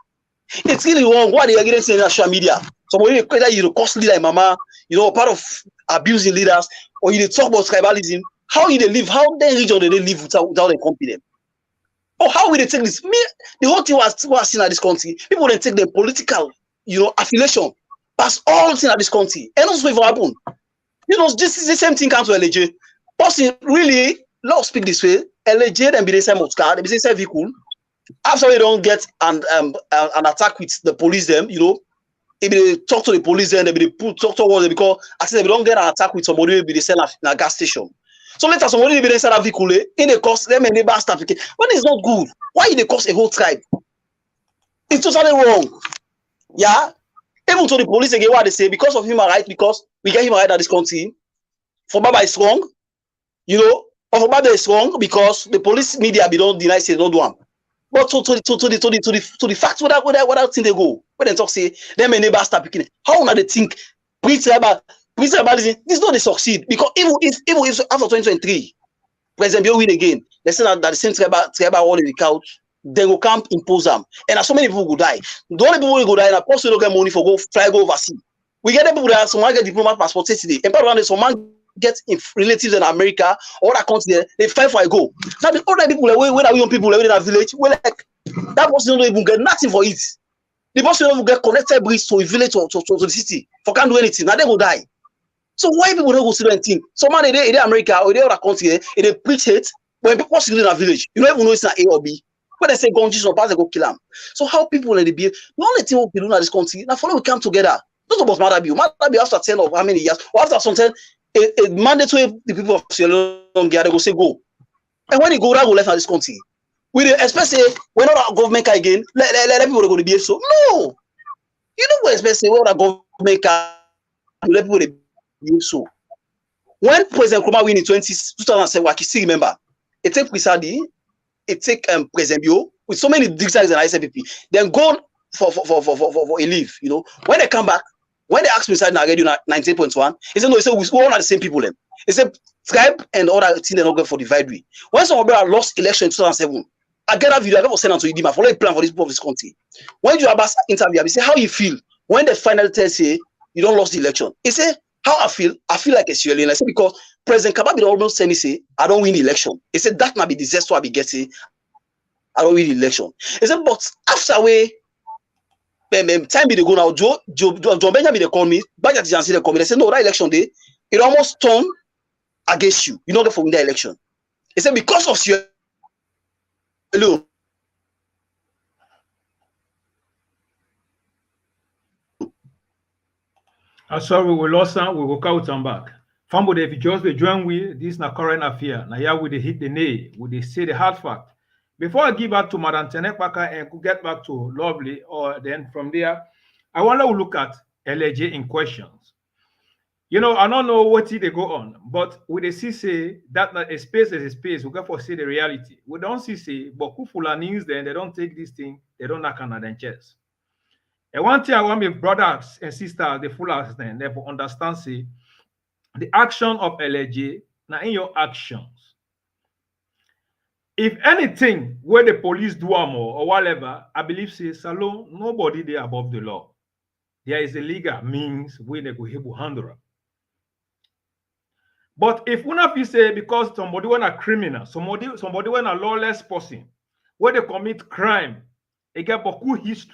It's really wrong. Why they are getting sense on social media? Somebody either you cost leader mama, you know, part of abusing leaders, or you talk about tribalism. How you they live? How they region they live without them confidence? Or how will they take this? Me, the whole thing was seen at this country. People then take the political, you know, affiliation past all things at this country. And also what happen. You know, this is the same thing comes to L.A.J. Person really, let's speak this way. L.A.J. then be the same car, they be the same vehicle. After they don't get an attack with the police, them, you know, if they talk to the police, then they be talk to what they because actually they don't get an attack with somebody, they be the same in a gas station. So later somebody be inside a vehicle, in the cost them and they bust up. When it's not good, why they cost a whole tribe? It's totally wrong. Yeah. Even to the police again, what they say because of human rights, because we get human rights at this country. For Baba is wrong, you know. Or for Baba is wrong because the police media be don't deny say they don't do them. But to the facts where thing they go, when they talk say them and neighbors start picking. How now they think tribalism? This not they succeed because even if after 2023, President Bio win again, they say that the same tribal all in the couch. They will come impose them, and so many people will die. The only people will go die, and person don't get money for go overseas. We get the people that someone get diplomat passport today, and probably someone get relatives in America or other countries, they fight for a go. Now the other people, when are young people living in a village, well, like that person don't even get nothing for it. The person don't even get connected bridge to a village or to the city for can't do anything. Now they will die. So why people don't go see and think? Someone in America or the other country, they preach hate when people live in a village. You don't even know it's not A or B. When they say go Jesus pass, they go kill them. So how people in the behave? The only thing we do in this country, now follow we come together. Not about Madabi after 10 or how many years, or after some time, a mandatory the people of Sierra Leone they go say go. And when they go down, go left at this country. We especially when our government again, let people go to behave so. No. You know what especially what the government can let people they behave so. When President Nkrumah win in 2007, I can still remember. It take Prisadi, it take President Bio with so many dignitaries and ISFP, then go for a leave. You know, when they come back, when they ask me inside radio 98.1, he said no, he said we all are the same people. Then he said tribe and all that thing they not go for divide. When some of them lost election in 2007, I get that video, I never send it to Idima, follow a plan for this people of this country. When you Abbas interview, I say how you feel when they finally tell you you don't lost the election. He say how I feel like a Sierra Leone. I say because President Kabila almost tell me say I don't win the election. He said that might be disaster I be getting. I don't win the election. He said but after we time be they go now, John Benjamin they call me, back at the agency they call me. They say no, that election day it almost turned against you. You know get for win that election. He said because of Sierra Leone. Sorry, we lost some. We will count them back. Fambo, if you just be join with this na current affair. Now here we dey hit the nail. We dey say the hard fact. Before I give back to Madam Tenekpaka and could get back to Lovely, or then from there, I want to look at L.A.J in questions. You know, I don't know what they go on, but we dey see say that a space is a space. We got to see the reality. We don't see say, but Fulanis then they don't take this thing. They don't knock on their chest. And one thing I want my brothers and sisters, the full extent, therefore understand, say, the action of L.A.J, now in your actions. If anything, where the police do or whatever, I believe, say, Salon, nobody there above the law. There is a legal means where they go able handle it. But if one of you say, because somebody when a criminal, somebody when a lawless person, where they commit crime, they get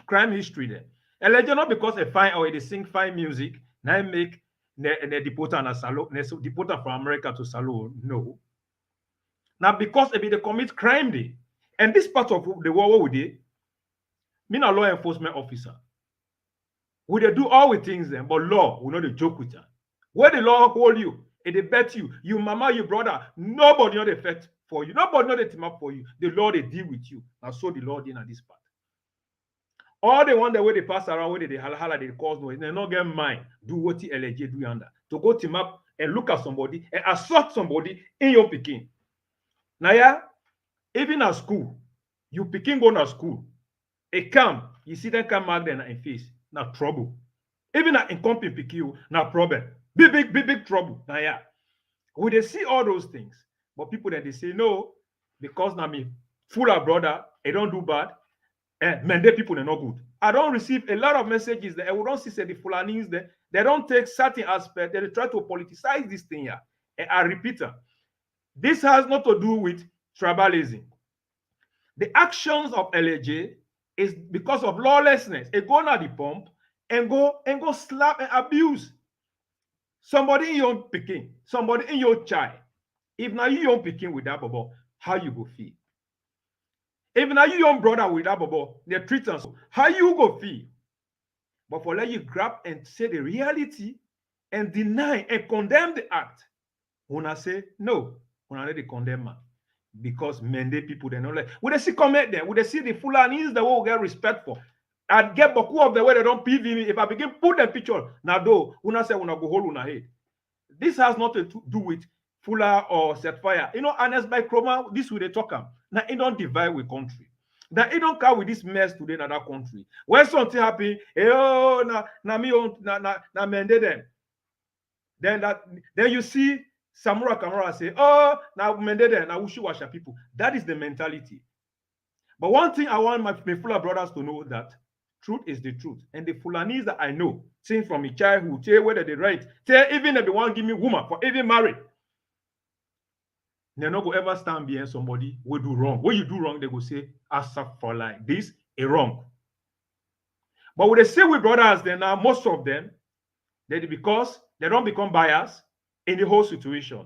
crime history there. L.A.J not because they fine or they sing fine music, now make the deport and a salon, deport from America to Salon. No. Now because they commit crime day. And this part of the world we did, me a law enforcement officer. We they do all the things then, but law will not the joke with that. Where the law hold you, it they bet you mama, you brother, nobody not effect for you, nobody not the team up for you. The law they deal with you. Now so the law in at this part. All they want the way they pass around, where they holla, they cause noise, they not get mind. Do what the L.A.J do under. To go team up and look at somebody and assault somebody in your picking. Now, yeah, even at school, you picking go to school. A camp, you see them come mark them in face. Now trouble. Even at in company pick you, now problem. Big trouble. Now, yeah. We they see all those things. But people then they say no, because now me full of brother, I don't do bad. Man, the people are not good. I don't receive a lot of messages that I don't see say the Fulanis there. They don't take certain aspects. They try to politicize this thing here. And I repeat it. This has not to do with tribalism. The actions of L.A.J is because of lawlessness. They go at the pump and go slap and abuse somebody in your picking, somebody in your child. If now you don't picking with that bubble, how you go feel? If now you young brother with that bubble, they treat us, how you go feel? But for let you grab and say the reality and deny and condemn the act, when I say no, when I let the condemn man. Because many people they know like would they see comment there? Would they see the Fulanis the way we get respect for? I'd get Boku of the way they don't PV me. If I begin put the picture now though, when I say when I go hold on head. This has nothing to do with Fula or set fire. You know, honest by Chroma, this will they talk about. Now it don't divide with country. Now it don't come with this mess today in another country. When something happen, na mende them. Then you see Samura Kamara say, oh, now mende them, now Ushu Washa people. That is the mentality. But one thing I want my Fula brothers to know that truth is the truth. And the Fulanis that I know, since from a childhood, tell whether they right, tell even if they want to give me woman for even married. They're not going to ever stand behind somebody who do wrong. When you do wrong, they go say, "Asap for like this, a wrong." But when they say with brothers, then now most of them, because they don't become biased in the whole situation.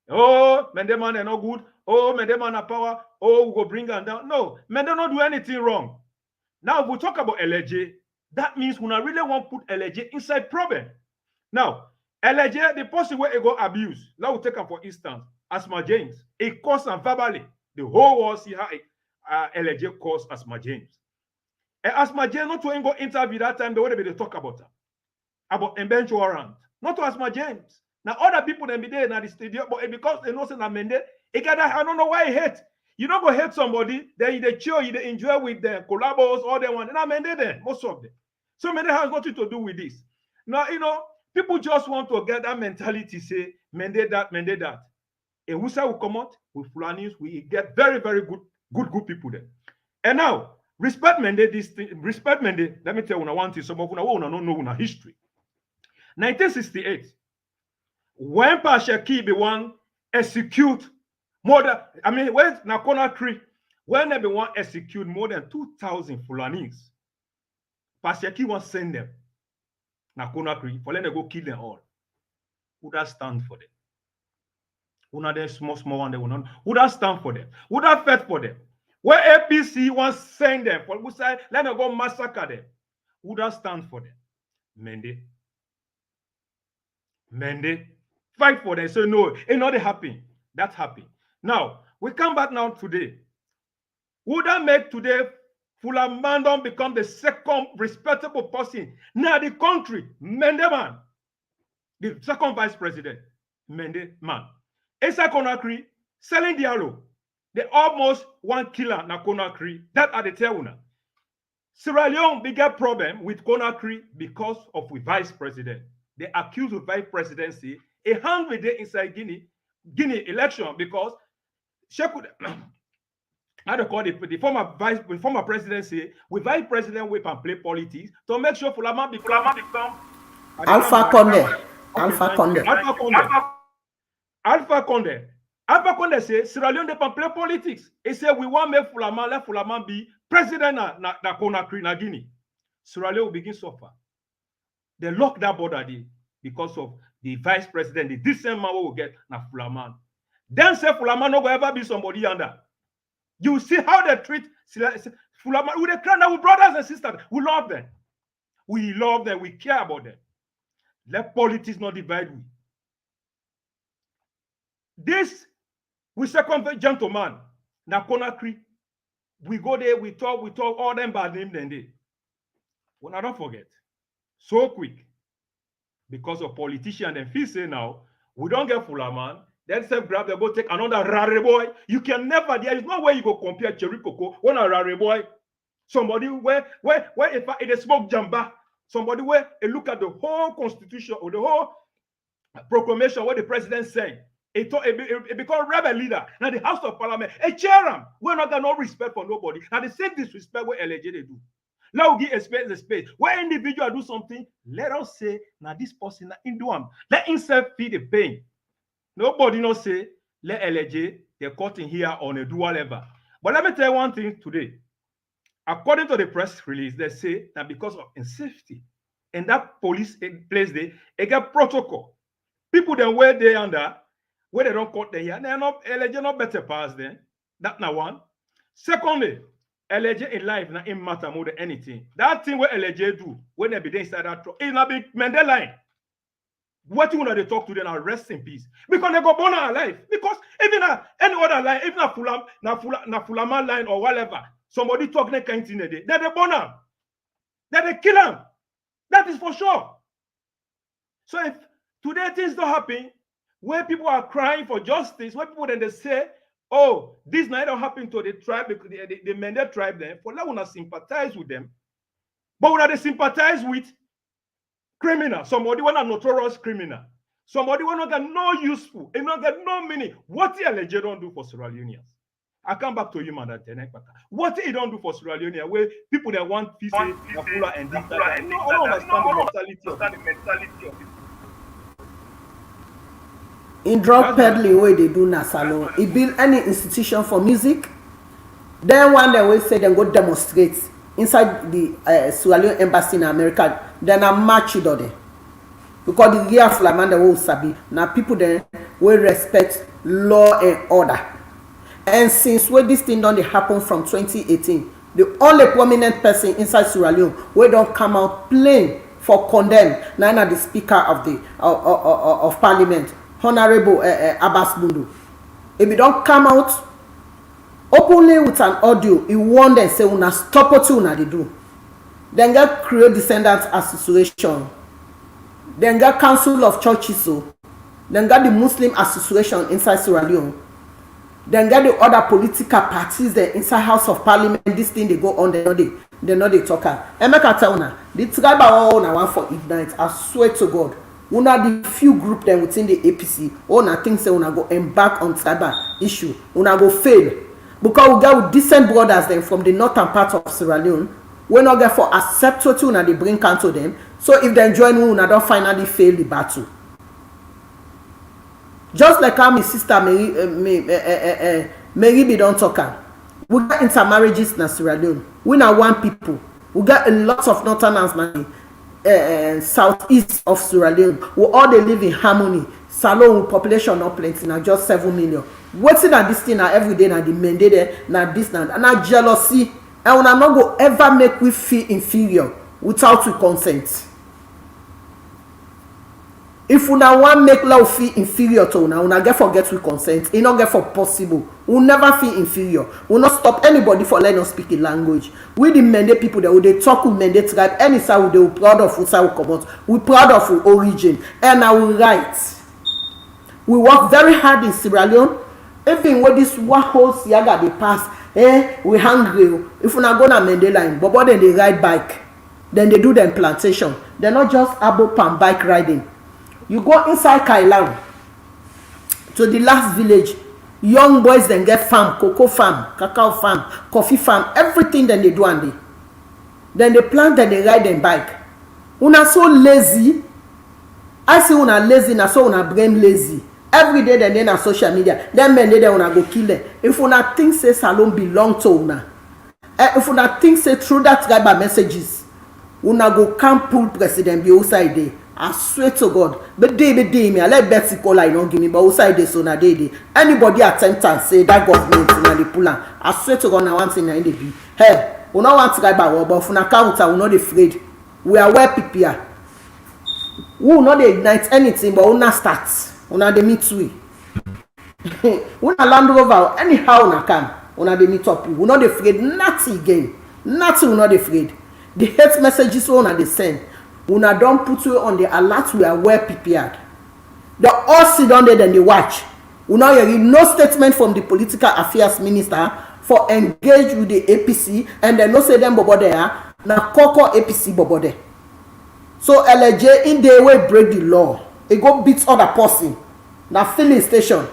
Oh, man, them man are not good. Oh, man, them man are power. Oh, we go bring them down. No, man, they don't do anything wrong. Now, if we talk about L.A.J, that means we really want to put L.A.J inside problem. Now, L.A.J, the person where he go abuse, now we take him for instance, Asma James, he caused and verbally. The whole world see how L.A.J caused Asma James. And Asma James not to go interview that time, the way they talk about her. About bench warrant. Not to Asma James. Now other people then be there in the stadium, but because they know say na Mende, I don't know why he hate. You don't go hate somebody, then they chill, you enjoy with them, collabos, all them one. And I Mende then, most of them. So Mende has nothing to do with this. Now, people just want to get that mentality, say, Mende that, Mende that. And Husa will come out with Fulanis, we get very, very good people there. And now, respect Mende, respect Mende, let me tell you one thing, some of you don't know history. 1968, when Pashaki be one execute more than, when Nakona Cree, when they be one execute more than 2,000 Fulanis, Pashaki won't send them. Nakona Cree, for them to go kill them all. Who that stand for them? Who not them small one they will not. Who that stand for them? Who that fight for them? Where APC wants send them for who say let them go massacre them? Who that stand for them? Mende. Fight for them. Say no, it not happen. That happen. Now we come back now today. Who that make today Fulamandon become the second respectable person now the country? Mende man. The second vice president. Mende man. Esa Conakry selling Diallo. They almost one killer na Conakry. That are the Teuna. Sierra Leone bigger problem with Conakry because of the vice president. They accuse the vice presidency a hand with the inside Guinea election because how they call it, the former presidency with vice president whip and play politics to make sure Fulama become Alpha Conde. Alpha Conde say Sierra Leone they play politics. He say we want to make Fulama, let Fulama be president na Conakry na Guinea. Sierra Leone will begin to suffer. They lock that border because of the vice president, the decent man will get na Fulama. Then say Fulama no go ever be somebody under. You see how they treat Fulama with the crown with brothers and sisters. We love them. We care about them. Let politics not divide we. This we second gentleman na Conakry. We go there, we talk all them bad name then they. Well, I don't forget. So quick. Because of politicians and feel say now, we don't get Fulaman, then self grab, they go take another rare boy. You can never, there is no way you go compare Cherry Coco when a rare boy. Somebody where if it smoke jamba, somebody where a look at the whole constitution or the whole proclamation what the president saying. It become rebel leader. Now the House of Parliament, a chair him. We're not got no respect for nobody. Now the same disrespect what L.A.J they do. Let us give space the space. When individual do something, let us say, now this person in do him. Let himself feel the pain. Nobody not say, let L.A.J, they're caught in here on a do whatever. But let me tell you one thing today. According to the press release, they say that because of safety, and that police place there, they get protocol. People then where they under, where they don't cut them here, they're not L.A.J not better pass them. That now one. Secondly, L.A.J in life not in matter more than anything. That thing where L.A.J do when they be inside that truck, it not be Mandela line. What you want to talk to them now rest in peace because they go born alive. Because even any other line, even a Fulama line or whatever, somebody talk that kind of thing they born them, they kill them. That is for sure. So if today things don't happen, where people are crying for justice, where people then they say, oh, this night don't happen to the tribe, the Mende tribe then, for that one to sympathize with them. But when they sympathize with criminal, somebody want a notorious criminal, somebody want to get no useful, and not get no meaning. What the L.A.J don't do for Sierra Leoneans? I come back to you, man. What he don't do for Sierra Leone, where people that want peace, and this, I don't understand the mentality of people. In drug peddling way they do na salon. He build any institution for music. Then one day we say they go demonstrate inside the Sierra Leone embassy in America. Then I match it there. Because the year of Lamanda will sabi. Now people then will respect law and order. And since when this thing don't happen from 2018, the only prominent person inside Sierra Leone we don't come out plain for condemn. Now the speaker of the of parliament. Honorable Abbas Bundu. If you don't come out openly with an audio, you warn them say una stop what you they do. Then get Creole Descendants Association. Then get Council of Churches. So then get the Muslim Association inside Sierra Leone. Then get the other political parties there inside House of Parliament. This thing they go on, they know they talk. And make I tell una, the tribal one want for ignite. I swear to God, una the few group them within the APC, una think say una go embark on tribal issue, una go fail. Because we get with decent brothers then from the northern part of Sierra Leone, we not get for accept what una they bring to them. So if they join una don't finally fail the battle. Just like how my sister Mary be don't talk. We got intermarriages in Sierra Leone. We now one people. We got a lot of northerners now, southeast of Sierra Leone. We all they live in harmony. Salon population not plenty now, just 7 million. Waiting at this thing now every day now the men there now this now and now jealousy. And we not go ever make we feel inferior without we consent. If una want make love feel inferior to una get forget we consent. It not get for possible. We never feel inferior. We not stop anybody for letting us speak a language. We the Mende people that they talk with Mende tribe. Any side we proud of who side we come out. We proud of our origin and our rights. We work very hard in Sierra Leone. Even when this one whole Siaga they pass, we hungry. If we not go na Mende line, but then they ride bike, then they do them plantation. They're not just abo pan bike riding. You go inside Kailan to the last village, young boys then get farm, cocoa farm, cacao farm, coffee farm, everything then they do and then they plant and they ride them bike. Una so lazy. I see una lazy, na so una brain lazy. Every day then on social media, then men they una go kill them. If una think say Salon belong to una, if una think say through that tribal messages, una go camp pull president be outside there. I swear to God, but day me, I let Betsy call I don't give me, but outside this on a day. Anybody attempt and say that government in the pull, I swear to God, now one thing in the be. Hey, we don't want to go back, but for counter, we're not afraid. We are well prepared. We will not ignite anything, but we not start. We not the meet we. We not land over anyhow we come. We not the meet up. We not afraid. Nothing again. Nothing. We not afraid. The hate messages we not the send. Una don't put you on the alert. We are well prepared. They all sit down there then they watch. Una hear no statement from the political affairs minister for engage with the APC and then no say them bobo there. Na Koko APC bobo there. So L.A.J in the way break the law. It go beat other person. Na filling station.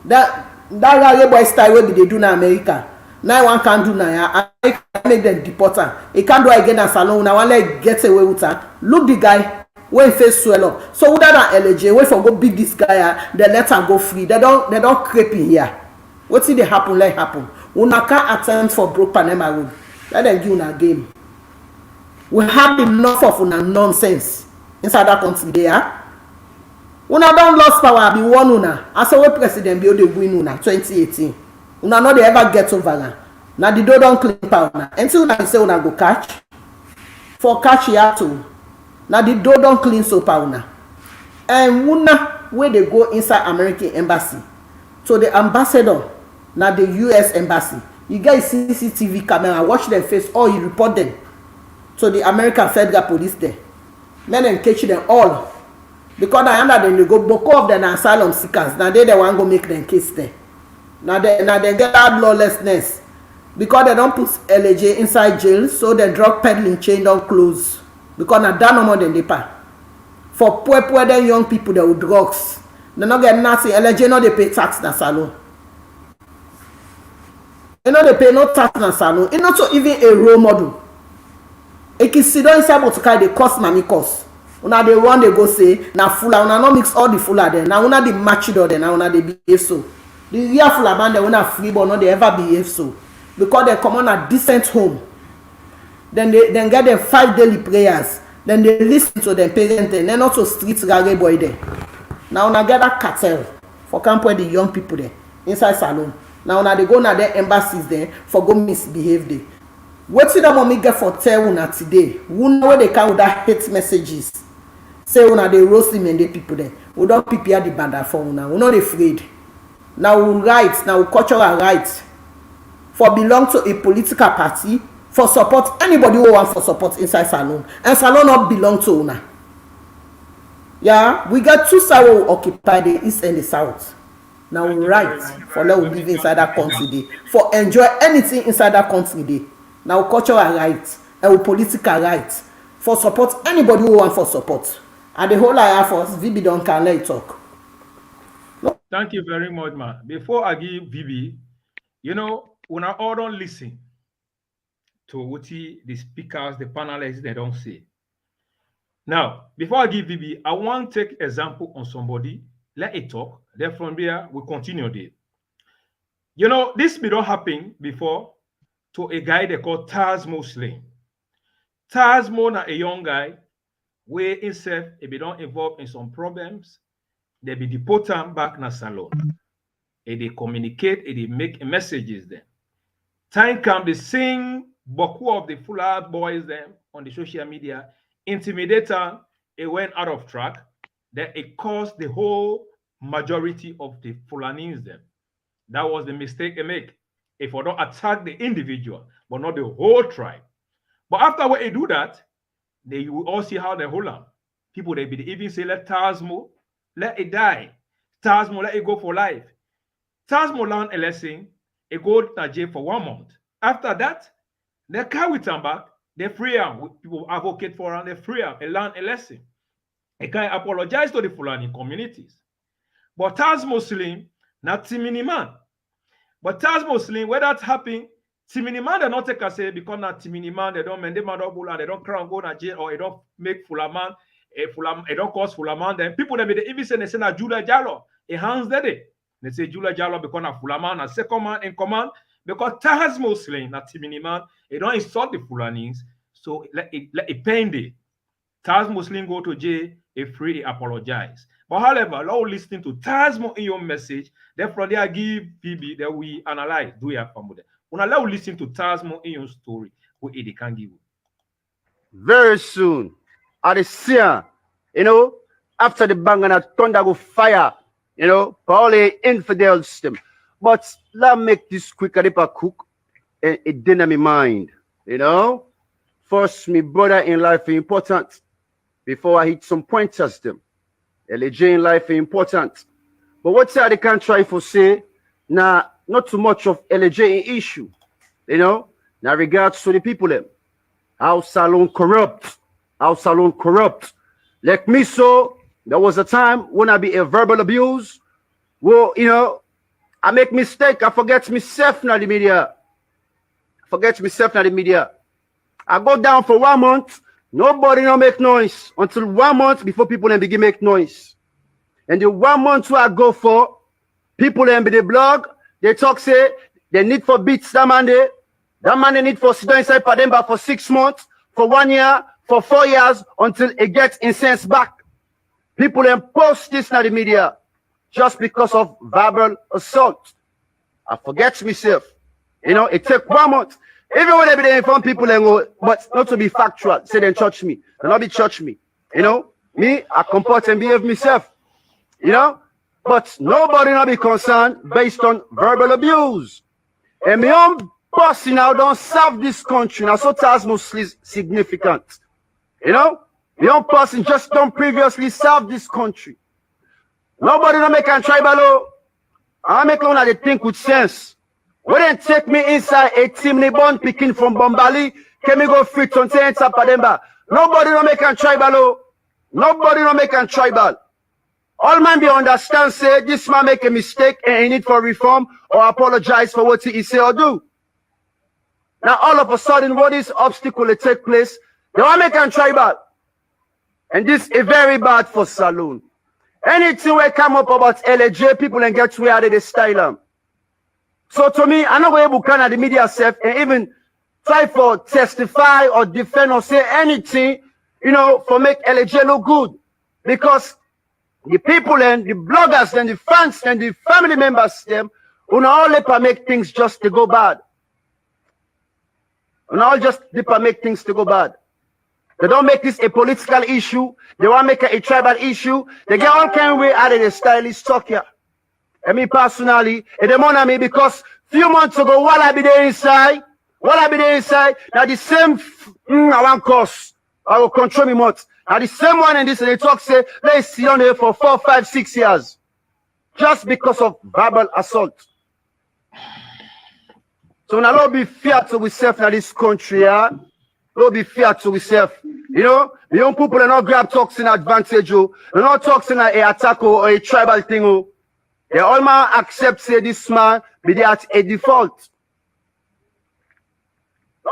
That boy style way they do na America. Now one can do now. I can make them deport her. He can't do it again as Salon. Now one let get away with her. Look the guy when face swell up. So without that L.A.J, wait for go beat this guy. They let her go free. They don't creep in here. What see they happen? Let happen. Una can't attempt for broke Panama road. Let them give una game. We have enough of una nonsense inside that country there. Una don't lost power. Be one una. As a president be the win una 2018. Una not they ever get over now. Now the door don't clean power now. Until una say una go catch. For catch here too. Now the door don't clean so power now. And una where they go inside American embassy. So the ambassador, now the US embassy. You guys CCTV camera, watch their face, or you report them. So the American federal police there. Men and catch them all. Because I under them they go book of them asylum seekers. Now they want go make them case there. Now they get out lawlessness because they don't put L.A.J inside jail, so the drug peddling chain don't close because now that no more than they pay. For poor them young people that with drugs, they not get nothing. L.A.J no they pay tax na Salon. They no they pay no tax na Salon. It's not so even a role model. It can sit down inside motorcar they cost money cost. Una they run they go say na fula una no mix all the fula there. Now una the match it all there. Now una they behave so. The real Fulaban, they will not free, but not they ever behave so. Because they come on a decent home. Then they get them 5 daily prayers. Then they listen to them parents. And then also street raggy boy there. Now when I get that cartel for camp with the young people there inside Salon. Now when they go na their embassies there for go misbehave there. What see that mommy get for tell una today? We know where they come with that hate messages. Say una they roast them and the people there. We don't prepare the banda for una. We're not afraid. Now we rights, now cultural rights for belong to a political party for support anybody who want for support inside salon, and salon not belong to una. Yeah, we got two sides who occupy the east and the south. Now right for let we live inside that country day, for enjoy anything inside that country day. Now cultural rights and political rights for support anybody who want for support. And the whole I for VB don't can let talk. Thank you very much, ma. Before I give VB, you know, when I all don't listen to what the speakers, the panelists, they don't say. Now, before I give VB, I want to take example on somebody, let it talk. Then from there, we continue there. You know, this may not happen before to a guy they call Taz Muslim. Taz Mo na a young guy where himself, if he don't involved in some problems, they be deported back na salon. And they communicate, and they make messages then. Time come, they sing Boku of the Fuller boys them on the social media, intimidator, it went out of track, then it caused the whole majority of the Fulanese them. That was the mistake they make. If we don't attack the individual, but not the whole tribe. But after when they do that, they will all see how they hold on. People, they be even say, let Tazmo, let it die. Tazmo, let it go for life. Tazmo learn a lesson, it go to jail for 1 month. After that, they carry him back, they free him. People advocate for him, they free him, they learn a lesson. They can apologize to the Fulani communities. But Taz Muslim, not Timini man. But Taz Muslim, where that happen, Timini man, they not take a say because not Timini man, they don't mend them and they don't crown go to jail or they don't make Fulaman, they don't cause Fulaman. Then people they even say na Julia Jallo, a hands day. They say Julia Jallo because na Fulaman, a second man in command, because Taz Muslim, not Timini man, they don't insult the Fulanis, so let it pain day. Taz Muslim go to jail, a free apologize. But however, now listening to Tazmo in your message, then from there give PB that we analyze, do you have fun with it? When I allow listen to Tazmo in your story, what it can give you. Very soon, at the scene, you know, after the bang and a thunder go fire, you know, probably infidel system. But let me make this quick a cook and it didn't my mind, you know. First, my brother in life is important. Before I hit some pointers them. L.A.J. in life is important. But what I can try for say, now not too much of L.A.J. issue. You know, now regards to the people them. How salon corrupt. How salon corrupt. Like me so, there was a time when I be a verbal abuse. Well, you know, I make mistake. I forget myself now the media. I go down for 1 month. Nobody no make noise until 1 month before people then begin make noise. And the 1 month where I go for, people then be the blog, they talk say they need for beats that man they need for sit down inside Pademba for 6 months, for 1 year, for 4 years until it gets incense back. People then post this in the media just because of verbal assault. I forget myself. You know, it take 1 month. Even when they be there inform people, but not to be factual, say they church me. They not be church me. You know, me, I comport and behave myself. You know, but nobody not be concerned based on verbal abuse. And my own person now don't serve this country. Now, so that's mostly significant. You know, my own person just don't previously serve this country. Nobody not make a tribal. I make one that they think with sense. When they take me inside a chimney born picking from Bombali, can me go free to enter Pademba. Nobody no make a tribal. Nobody no make a tribal. All man be understand say this man make a mistake and he need for reform or apologize for what he say or do. Now all of a sudden, what is obstacle that take place? They want make a tribal. And this is very bad for saloon. Anything will come up about L.A.J, people and get where they style them. So to me, I'm not able to kind of the media self and even try for testify or defend or say anything, you know, for make L.A.J look good. Because the people and the bloggers and the fans and the family members them will all let make things just to go bad. And all just make things to go bad. They don't make this a political issue. They want to make it a tribal issue. They get all kind of way out of the stylish talk here. And me personally, it demon me because few months ago while I be there inside, What I be there inside, now the same I want course. I will control me much. Now the same one in this and they talk say, let's sit on there for 4, 5, 6 years. Just because of verbal assault. So now don't be fair to yourself in this country, yeah. Don't be fair to yourself. You know, the young people are not grab talks in advantage, they're not talking like a attack or a tribal thing. They all man accept say this man be there at a default.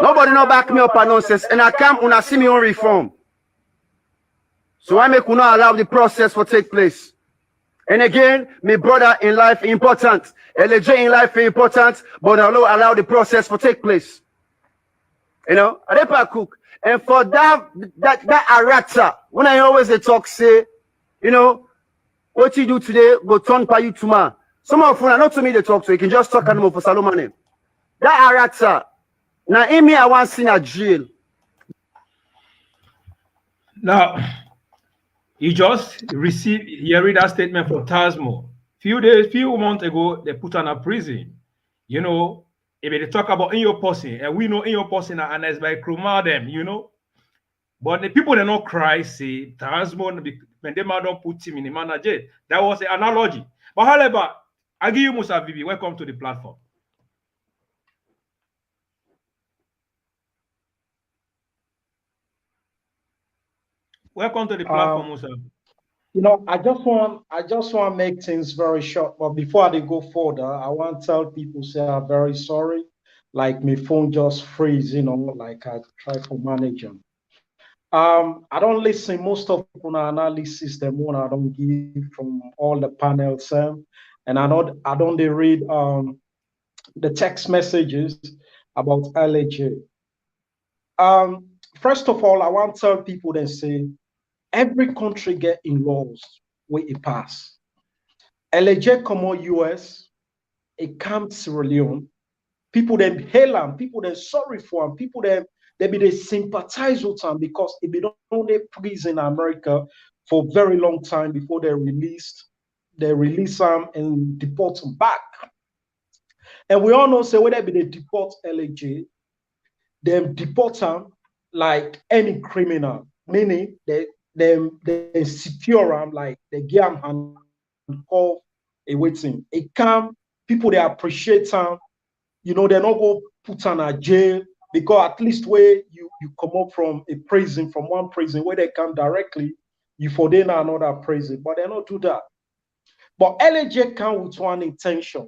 Nobody no back me up on nonsense, and I come when I see me on reform. So I make you not allow the process to take place. And again, my brother in life important, L.A.J in life important, but I don't allow the process to take place. You know, I don't cook. And for that arata, when I always talk, say, you know, what you do today, go turn by you tomorrow. Some of them are not to me they talk to, you can just talk animal for Salomon. That arata, now in me I want to see a jail. Now, he just received, he read that statement from Tasmo. Few months ago, they put on a prison. You know, if they talk about in your person, and we know in your person and it's by Kruma them, you know. But the people they not cry, say Tasmo, when they don't put him in the manager. That was an analogy. But however, I give you Musa Vivi, welcome to the platform. Welcome to the platform, Musa. You know, I just want to make things very short. But before I go further, I want to tell people say I'm very sorry. Like my phone just freeze, you know, like I try to manage them. I don't listen most of the analysis them one I don't give from all the panels, and I don't read the text messages about L.A.J. First of all, I want to tell people that say every country get in laws where it pass. L.A.J. come on US, it come Sierra Leone. People then hail him, people then sorry for him, people then they sympathize with him because it be only prison in America for a very long time before they release him and deport him back. And we all know say whether they deport L.A.J, they deport him like any criminal, meaning they secure him, like they give him handcuff, a waiting. It come, people they appreciate him, you know, they not go put him in jail because at least where you come up from a prison, from one prison where they come directly, you for then another prison, but they don't do that. But L.A.J come with one intention.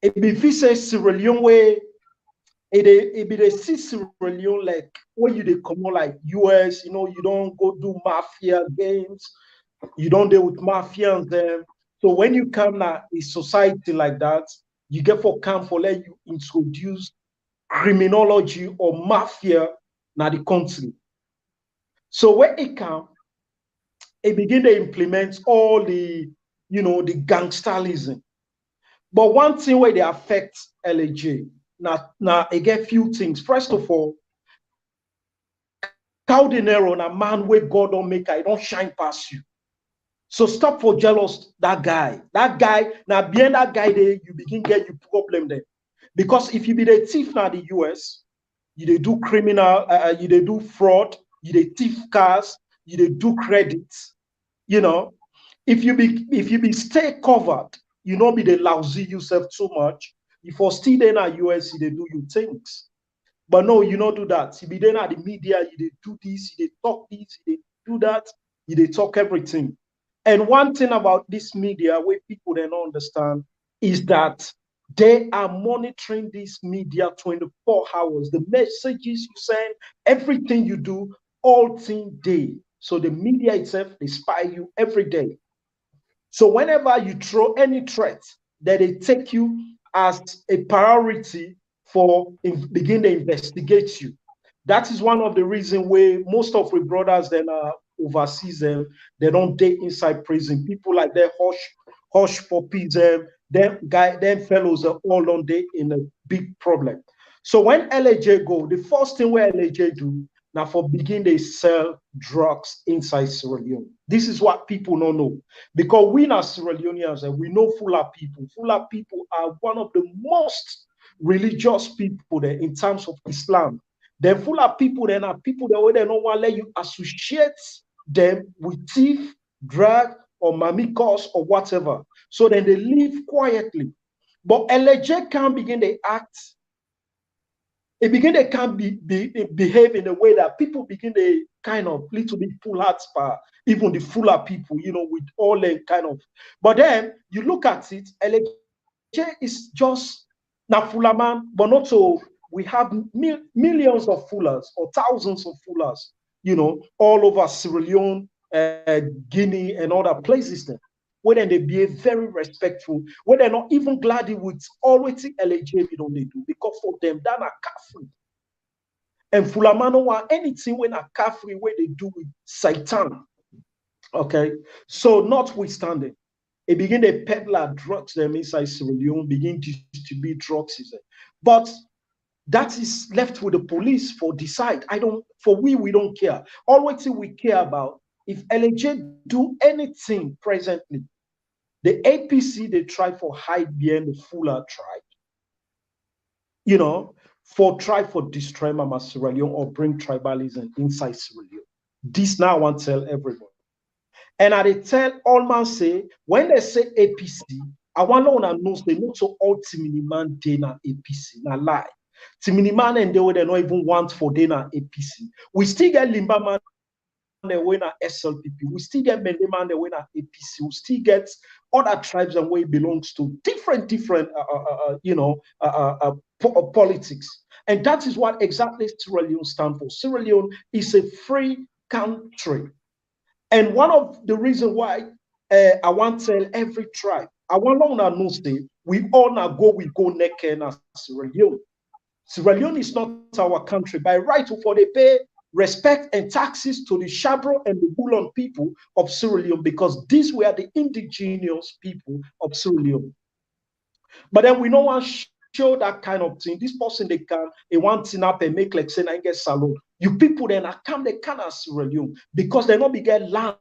It be say Sierra Leone way. It be the Sierra Leone like where you they come on like US, you know, you don't go do mafia games, you don't deal with mafia and them. So when you come now a society like that, you get for come for let you introduce criminology or mafia now the country. So when it come, it begin to implement all the, you know, the gangsterism. But one thing where they affect L.A.J. Now again, few things. First of all, Caldenero, a man where God don't make, I don't shine past you. So stop for jealous that guy. That guy, now behind that guy there, you begin get you problem there. Because if you be the thief now the US, you they do criminal, you they do fraud, you they thief cars, you they do credits. You know, if you be stay covered, you not be the lousy yourself too much. If you still there in US, you they do you things. But no, you not do that. You be there at the media, you they do this, you they talk this, you they do that, you they talk everything. And one thing about this media where people don't understand is that they are monitoring this media 24 hours. The messages you send, everything you do, all thing day. So the media itself, they spy you every day. So whenever you throw any threat, that they take you as a priority for begin to investigate you. That is one of the reasons where most of the brothers then are overseas, they don't date inside prison. People like that hush puppies, them fellows are all on day in a big problem. So when L.A.J go, the first thing where L.A.J do, now for begin they sell drugs inside Sierra Leone. This is what people don't know. Because we are Sierra Leoneans and we know Fula people. Fula people are one of the most religious people there in terms of Islam. They're full of people then are people that way they don't want to let you associate them with thief, drug, or mamikos or whatever. So then they live quietly. But L.A.J. can't begin to act. It begin to can't behave in a way that people begin to kind of little bit full hearts for even the fuller people, with all the kind of. But then you look at it, L.A.J. is just not fuller man, but not so. We have millions of fullers or thousands of fullers, all over Sierra Leone, Guinea, and other places there. Where then they behave very respectful, where they're not even glad with always L.A.J. we don't they do, because for them, that are kafri. And Fulamano want anything when a kafri where they do with Satan. Okay, so notwithstanding, it begin to peddle drugs them inside Sierra Leone, begin to distribute drugs. But that is left with the police for decide. We don't care. Always we care about if L.A.J. do anything presently. The APC, they try for hide behind the Fuller tribe, for try for destroy Mama Sierra Leone or bring tribalism inside Sierra Leone. This now I want to tell everybody. And I tell all man say, when they say APC, I want to know they not so all Timini man dena APC, na lie. Timini man and they don't even want for dena APC. We still get Limba man the winner SLPP, we still get Mendeman the winner APC, we still get other tribes and where it belongs to different politics. And that is what exactly Sierra Leone stands for. Sierra Leone is a free country. And one of the reasons why I want to tell every tribe, I want to know say we all now go naked as Sierra Leone. Sierra Leone is not our country. By right, for they pay respect and taxes to the Shabro and the Bulon people of Sierra Leone, because these were the indigenous people of Sierra Leone. But then we don't want to show that kind of thing. This person, they want to up and make like say, I get salon. You people then they can as Sierra Leone because they not be get land,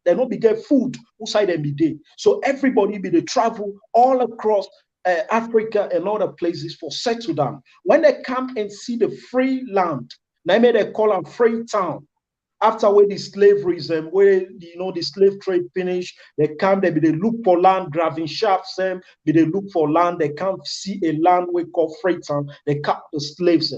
they not be get food outside them be day. So everybody be they travel all across Africa and other places for settle down. When they come and see the free land, now they call them free town. After where the slavery is where the slave trade finished, they come, they look for land, graving shafts, they look for land, they can't see a land we call free town, they cut the slaves.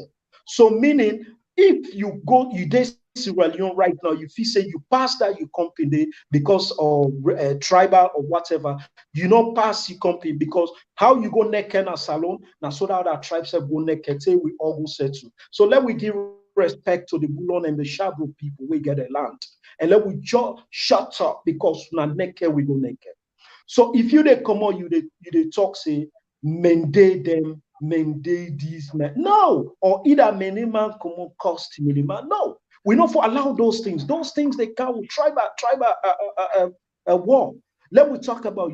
So meaning if you go, you Sierra Leone right now, you feel say you pass that you company because of tribal or whatever, you not pass your company because how you go naked in a salon, now so that other tribes have go naked, say we all go settle. So let we give respect to the Bulon and the Shabro people, we get a land. And let we just shut up because now naked, we go naked. So if you they come on, you they talk, say, mende them, mende these men. No, or either many man come on cost many man. No, we not for allow those things. Those things they come with tribal war. Let we talk about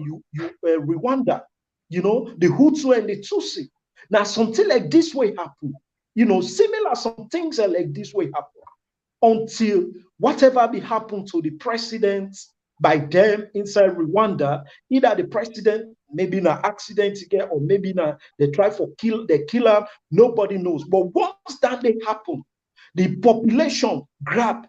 Rwanda, the Hutu and the Tutsi. Now something like this way happen. Similar some things are like this way happen until whatever be happen to the president by them inside Rwanda, either the president maybe in an accident again, or maybe they try for the killer, nobody knows. But once that they happen, the population grab,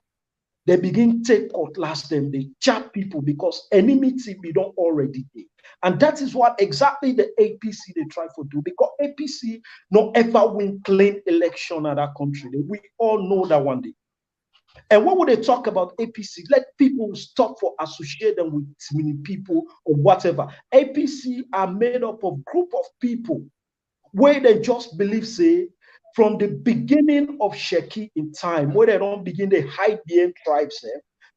they begin take outlast them, they chat people because enmity we don't already do. And that is what exactly the APC they try to do, because APC no ever win clean election in that country. We all know that one day. And what would they talk about APC? Let people stop for associate them with many people or whatever. APC are made up of group of people where they just believe, say, from the beginning of Sheki in time, where they don't begin to hide behind tribes,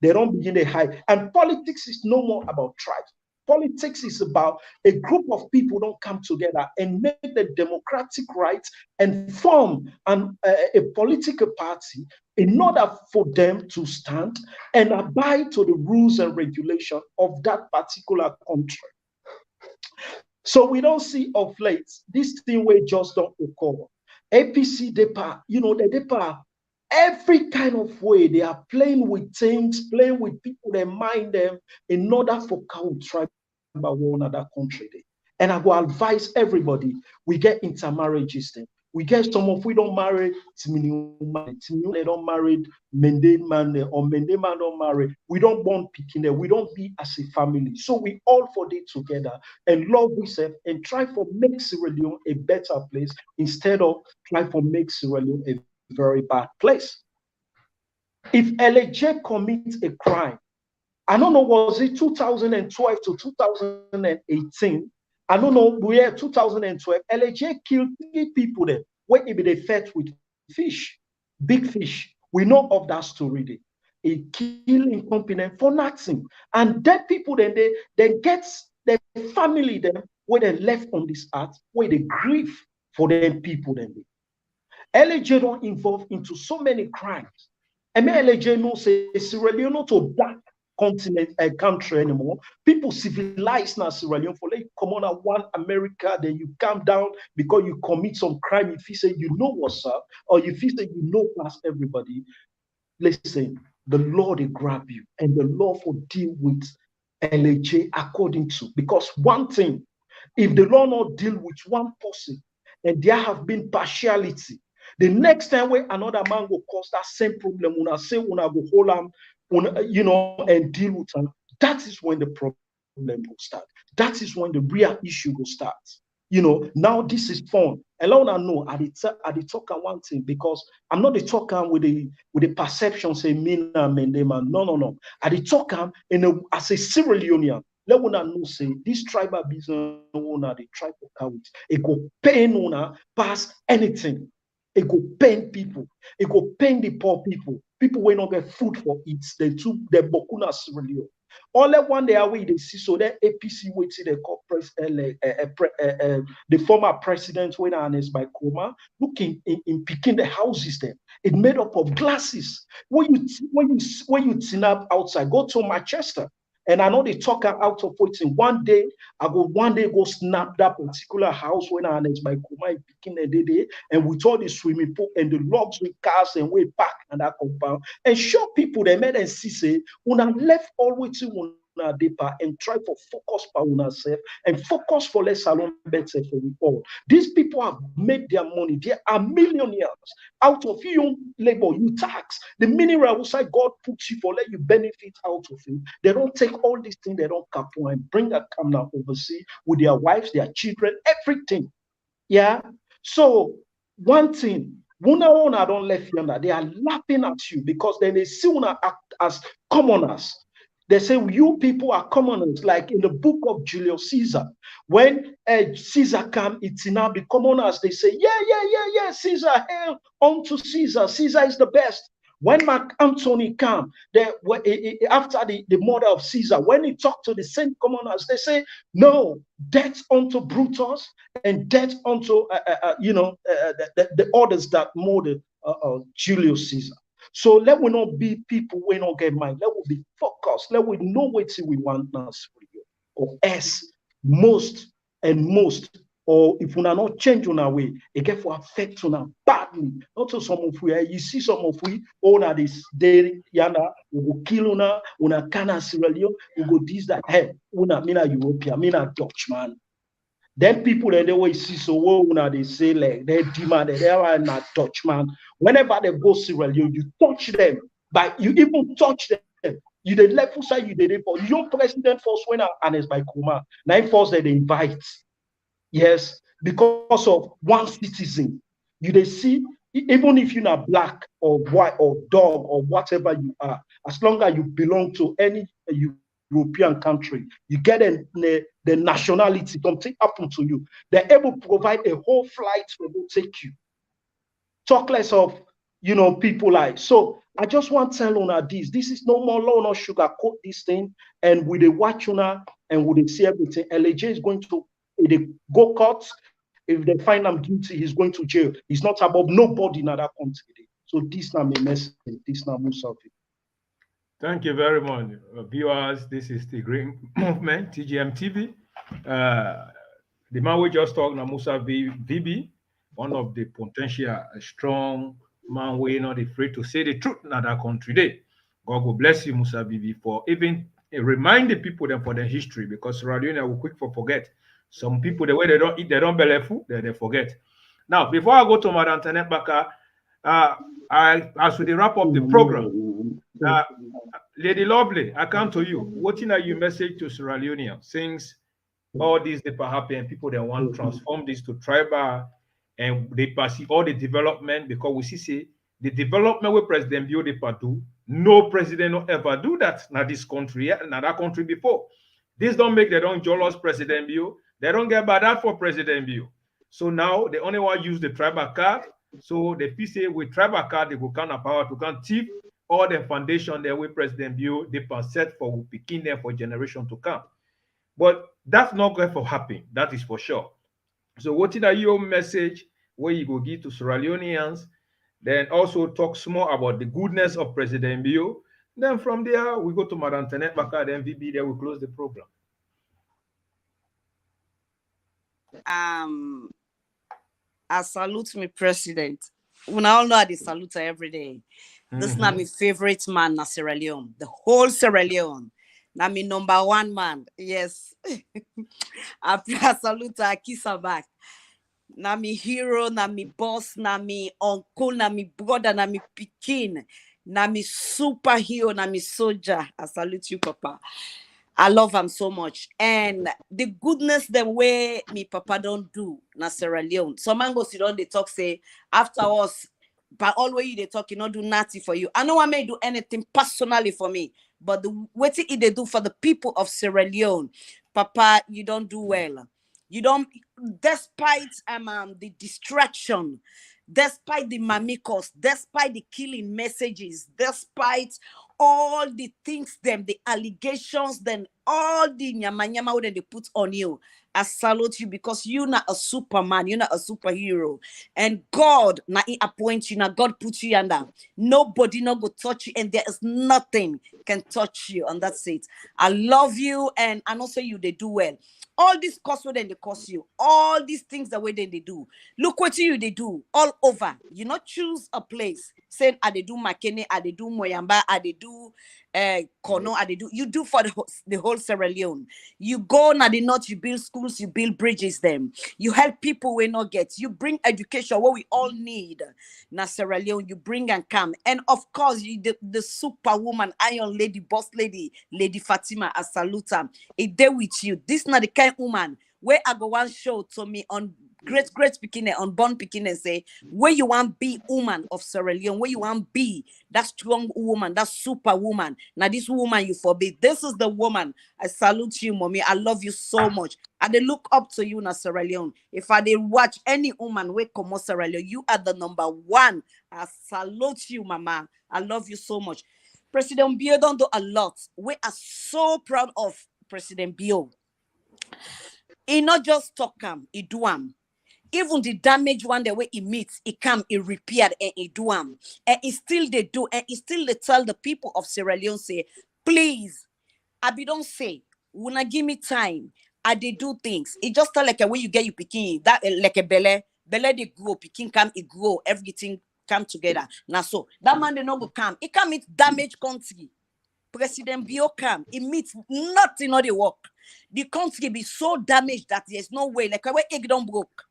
they don't begin to hide. And politics is no more about tribes. Politics is about a group of people don't come together and make the democratic right and form a political party in order for them to stand and abide to the rules and regulations of that particular country. So we don't see of late, this thing where just don't occur. APC, they every kind of way, they are playing with things, playing with people, they mind them in order for tribe about one other country. And I go advise everybody, we get intermarriages then. We get some of we don't marry, they don't marry, Mende man or Mende man don't marry. We don't born picking there. We don't be as a family. So we all for it together and love ourselves and try for make Sierra Leone a better place instead of try for make Sierra Leone a very bad place. If L.A.J. commits a crime, I don't know, was it 2012 to 2018? I don't know, we are 2012. L.A.J. killed 3 people there. When they fed with fish, big fish. We know of that story there. He killed incompetent for nothing. And dead people then they get their family then where they left on this earth, where they grieve for them people then. L.A.J. don't involve into so many crimes. And L.A.J. no say Sierra Leone not to black continent a country anymore. People civilized now Sierra Leone for like come on at one America, then you come down because you commit some crime. If you say you know what's up, or if you say you know past everybody, listen, the law they grab you, and the law will deal with L.A.J. according to, because one thing, if the law not deal with one person, and there have been partiality, the next time when another man will cause that same problem, when I say when I go hold him, you know, and deal with him, that is when the problem will start. That is when the real issue will start. You know, now this is fun. Alone I know I did talk on one thing, because I'm not the talker with the perception say me and man. No. I did talk as a Sierra Leonean. Let one know say this tribal business owner, they try to count. It go pain owner past anything. It go pain people. It go pain the poor people. People will not get food for it. They took the Bokuna Sierra Leone. All that one day away they see, so that APC waited the the former president when announced by Coma, looking in picking the houses there. It made up of glasses. When you turn up outside, go to Manchester. And I know they talk out of waiting. One day go snap that particular house when I announced by Kuma in picking the day, and with all the swimming pool and the logs with cars and way back and that compound, and show people they made and see say una left all waiting una depa and try for focus for una self and focus for less salon better for we all. These people have made their money. They are millionaires out of your labor, you tax the mineral outside God puts you for let you benefit out of it. They don't take all these things, they don't cap and bring that come now overseas with their wives, their children, everything. Yeah. So one thing, Una don't left yonder, they are laughing at you because then they see Una act as commoners. They say you people are commoners, like in the book of Julius Caesar. When Caesar come, it's now be commoners. They say, yeah, Caesar, hail unto Caesar. Caesar is the best. When Mark Antony come, after the murder of Caesar, when he talked to the same commoners, they say, no, death unto Brutus and death unto, the others that murdered Julius Caesar. So let we not be people we not get mind. Let we be focused. Let we know what we want now, or else most, or if we are not change on our way, it get for affect on our badly. Not to some of we, you see some of we, all this day, yana, we go kill una Cana Sierra Leone, we go this that. Hey, mina European, mina Dutch man. Then people that they always see so well, they say like they demand that they are not Dutchman. Whenever they go Sierra Leone, you touch them, but you even touch them. You the left side, you did it for your president first when announced by Kuma. Now first that they invite. Yes, because of one citizen. You they see, even if you're not black or white or dog or whatever you are, as long as you belong to any European country, you get the nationality, something happen to you. They're able to provide a whole flight to take you. Talk less of, people like. So I just want to tell Una this. This is no more law, no sugarcoat this thing. And with the watch Una and with the see everything, L.A.J. is going to, if they go court, if they find him guilty, he's going to jail. He's not above nobody in that country. So this now may mess, this now moves out. Thank you very much, viewers. This is the Green Movement, TGM TV. The man we just talked, Musa VB, one of the potential strong man we not afraid to say the truth in that country. Day. God will bless you, Musa VB, for even remind the people them for their history, because Sierra Leone will quick for forget. Some people, the way they don't eat, they don't belly food, they forget. Now, before I go to Madam Tenet Baka, as we wrap up the program, Lady Lovely, I come to you. What are your message to Sierra Leone since all these they happen and people they want to transform this to tribal and they perceive all the development because we see the development with President Bio they do, no president will ever do that in this country, in that country before. This don't make they don't jealous President Bio, they don't get bad for President Bio. So now they only want to use the tribal card. So the PC with tribal card they go kind of power to can tip all the foundation there with President Bio they set for picking them for generation to come. But that's not going to happen. That is for sure. So what is your message where you go give to Sierra Leoneans? Then also talk more about the goodness of President Bio. Then from there, we go to Madam Tenet Baka, then VB, then we close the program. I salute my president. We all know I salute her every day. This is not my favorite man, na Sierra Leone. The whole Sierra Leone. Na me number one man. Yes. I salute her, I kiss her back. Na me hero, na me boss, na me uncle, na me brother, na me pikin, na me superhero, na me soldier. I salute you, Papa. I love him so much. And the goodness the way me Papa don't do na Sierra Leone. Some man go sit down, they talk, say, after us, but always they talk, you know, do nothing for you. I know I may do anything personally for me, but the what they do for the people of Sierra Leone, Papa, you don't do well. You don't, despite the distraction, despite the mamikos, despite the killing messages, despite all the things, them, the allegations, then all the nyama that they put on you, I salute you because you're not a superman, you're not a superhero. And God, na he appoint you, now God put you under. Nobody not go touch you, and there is nothing can touch you. And that's it. I love you, and I know say you they do well. All these costs what then they cost you, all these things the way then they do. Look what you they do all over. You not choose a place saying I they do Makene, I they do Moyamba, I they do Kono, I they do. You do for the whole Sierra Leone. You go na the north, you build schools, you build bridges. Them you help people we not get. You bring education what we all need. Na Sierra Leone, you bring and come, and of course you the superwoman, Iron Lady, Boss Lady, Lady Fatima, I salute her. It there with you. This not the kind woman where I go one show to me on great speaking on born picking and say where you want be woman of Sierra Leone, where you want be that strong woman, that superwoman. Now this woman you forbid. This is the woman. I salute you, mommy. I love you so much. I they look up to you, na Sierra Leone. If I did watch any woman where come Sierra Leone, you are the number one. I salute you, mama. I love you so much. President Bio don't do a lot. We are so proud of President Bio. He not just talk him, he do him. Even the damage one the way he meets, he come, he repaired, and he do him. And he still they do, and he still they tell the people of Sierra Leone, say, please, I be don't say, when I give me time, I they do things. It just tell like a way you get you picking that like a belly they grow, picking come, it grow, everything come together. Now so that man they not go come, it can meet damage country. President Bio come, it meets nothing on the work. The country be so damaged that there's no way, like a way egg don't broke.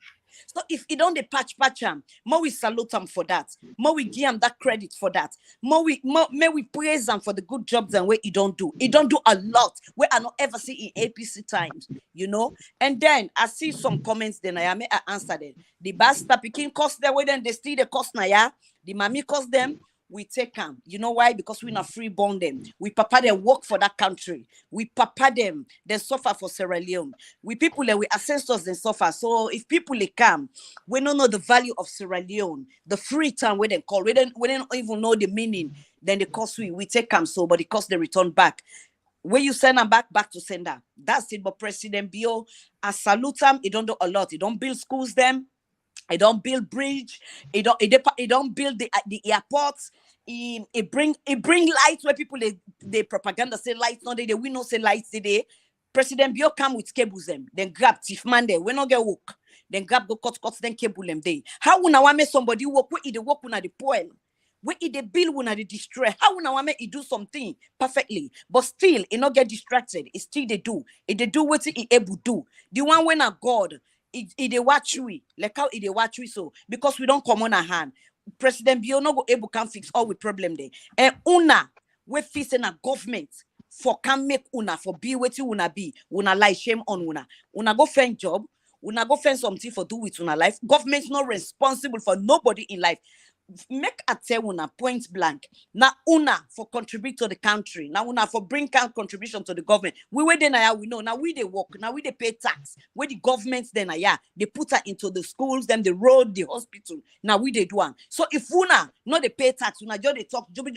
So if he don't the patch him, more we salute him for that. More we give him that credit for that. May we praise him for the good jobs and what he don't do. He don't do a lot where I not ever see in APC times, you know. And then I see some comments. Then I answer them. The basta picking cost their way, then they still the cost na ya. The mommy cost them. We take them. You know why? Because we not free born them. We papa them work for that country. We papa them, they suffer for Sierra Leone. We people we ancestors they suffer. So if people they come, we don't know the value of Sierra Leone, the free time where they call. We don't even know the meaning. Then the cost we take them so, but the cost they return back. When you send them back to sender. That's it. But President Bio, I salute him. He don't do a lot. He don't build schools them. He don't build bridge. He don't build the airports. He bring lights where people they propaganda say lights no they we no say lights today. President Bio come with cables them, then grab thief man there. We no get work. Then grab go cut then cable them day. How una want me somebody work where they work una the poil? When it the bill when they destroy, how when I want it do something perfectly, but still it not get distracted. It still they do. It they do what it able do. The one when a God, it they watch we like how it they watch we so because we don't come on a hand. President Bio no go able can fix all with problem there. And una we facing a government for can make una for be wetin una be. Una lie shame on una. Una go find job. Una go find something for do with una life. Government's not responsible for nobody in life. Make a tell una point blank. Now una for contribute to the country. Now una for bring contribution to the government. We wait then we know. Now we they work. Now we they pay tax. Where the government then they put her into the schools, then the road, the hospital. Now we they do one. So if una not they pay tax, una just they talk job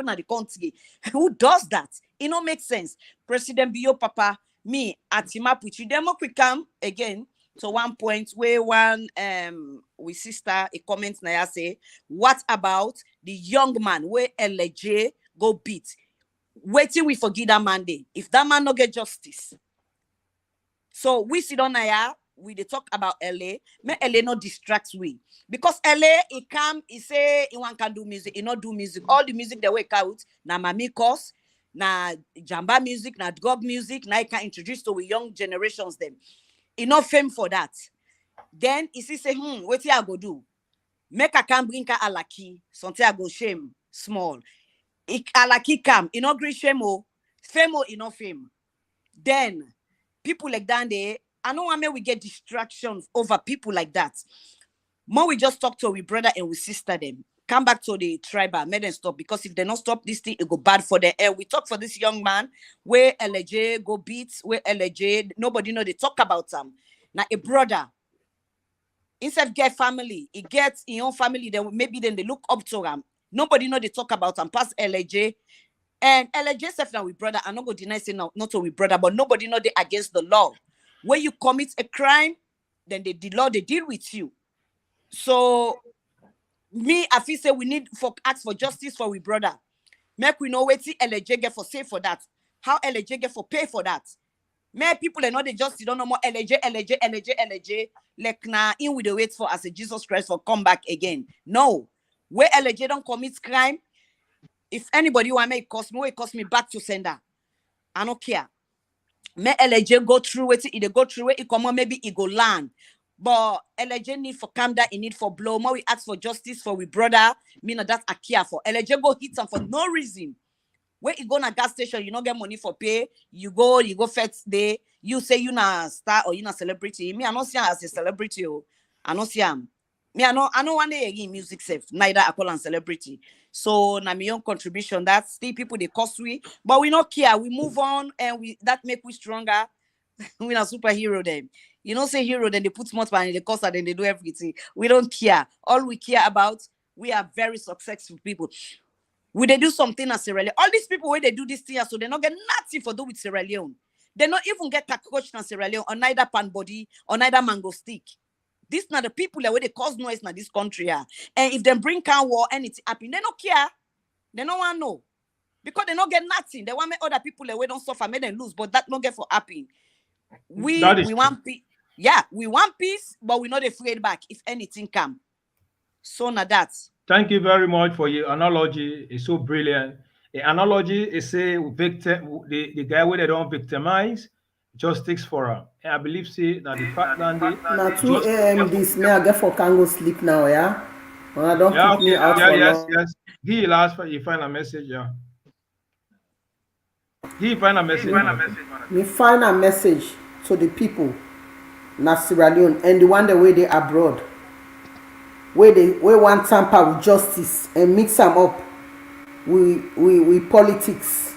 na the country. Who does that? It don't make sense. President Bio Papa, me Atima Puchi, them quick come again. So one point where one we sister a comment na say, what about the young man where L.A.J go beat? Waiting we forgive that man day. If that man no get justice. So we sit on here, we they talk about L.A. May L.A. not distract we. Because L.A. he come, he say he want can do music, he not do music. All the music they wake out, na mamikos, na jamba music, na dog music, na he can introduce to we young generations them. Enough fame for that. Then he say, what I go do? Make a can bring a alaki, something I go shame small. Alaki come, enough great shame fame enough fame. Then people like that they I know why we get distractions over people like that. More we just talk to we brother and we sister them. Come back to the tribal, made them stop because if they don't stop this thing, it go bad for them. And we talk for this young man where L.A.J go beats, where L.A.J nobody know they talk about him. Now a brother, instead of get family, he gets his own family. Then maybe then they look up to him. Nobody know they talk about him past L.A.J. And L.A.J self now with brother. I'm not going to deny say no, not to with brother, but nobody know they against the law. When you commit a crime, then the law they deal with you. So. Me, I feel say we need for ask for justice for we brother. Make we know what L.A.J get for say for that. How L.A.J get for pay for that. Many people are not the justice don't know more L.A.J. Like nah, in with the wait for as a Jesus Christ for come back again. No, where L.A.J don't commit crime. If anybody want make it cost me back to sender. I don't care. May L.A.J go through it. If they go through it, come on, maybe it go land. But L.A.J need for calm down, he need for blow. More we ask for justice for we brother. Me no that's a care for. L.A.J go hit some for no reason. When you go na gas station, you not get money for pay. You go first day. You say you na star or you na celebrity. Me I not see him as a celebrity. I not see him. Me I know one day again music safe. Neither I call him celebrity. So na my own contribution. That's still people they cost we, but we not care. We move on and we that make we stronger. We not superhero them. You know, say hero, then they put smart money in the cost and then they do everything. We don't care. All we care about, we are very successful people. Will they do something as Sierra Leone? All these people where they do this thing, so they not get nothing for do with Sierra Leone. They not even get coach in Sierra Leone or neither pan body or neither mango stick. These are the people that where they cause noise in this country. And if they bring can war anything happen, they don't care. They don't want to know. Because they don't get nothing. They want make other people that way don't suffer, make them lose, but that not get for happen. We want peace. Yeah, we want peace, but we're not afraid back if anything come. So now that's. Thank you very much for your analogy. It's so brilliant. The analogy is a victim, the guy where they don't victimize, justice for him. And I believe see that the fact that now 2 a.m. this may I get for can go sleep now, yeah. When I don't keep me out for yes, long. yes. He last for you find a message, yeah. He find a message. Me find a message to the people. Na Sierra Leone and the one the way they abroad, where they want tamper with justice and mix them up with politics.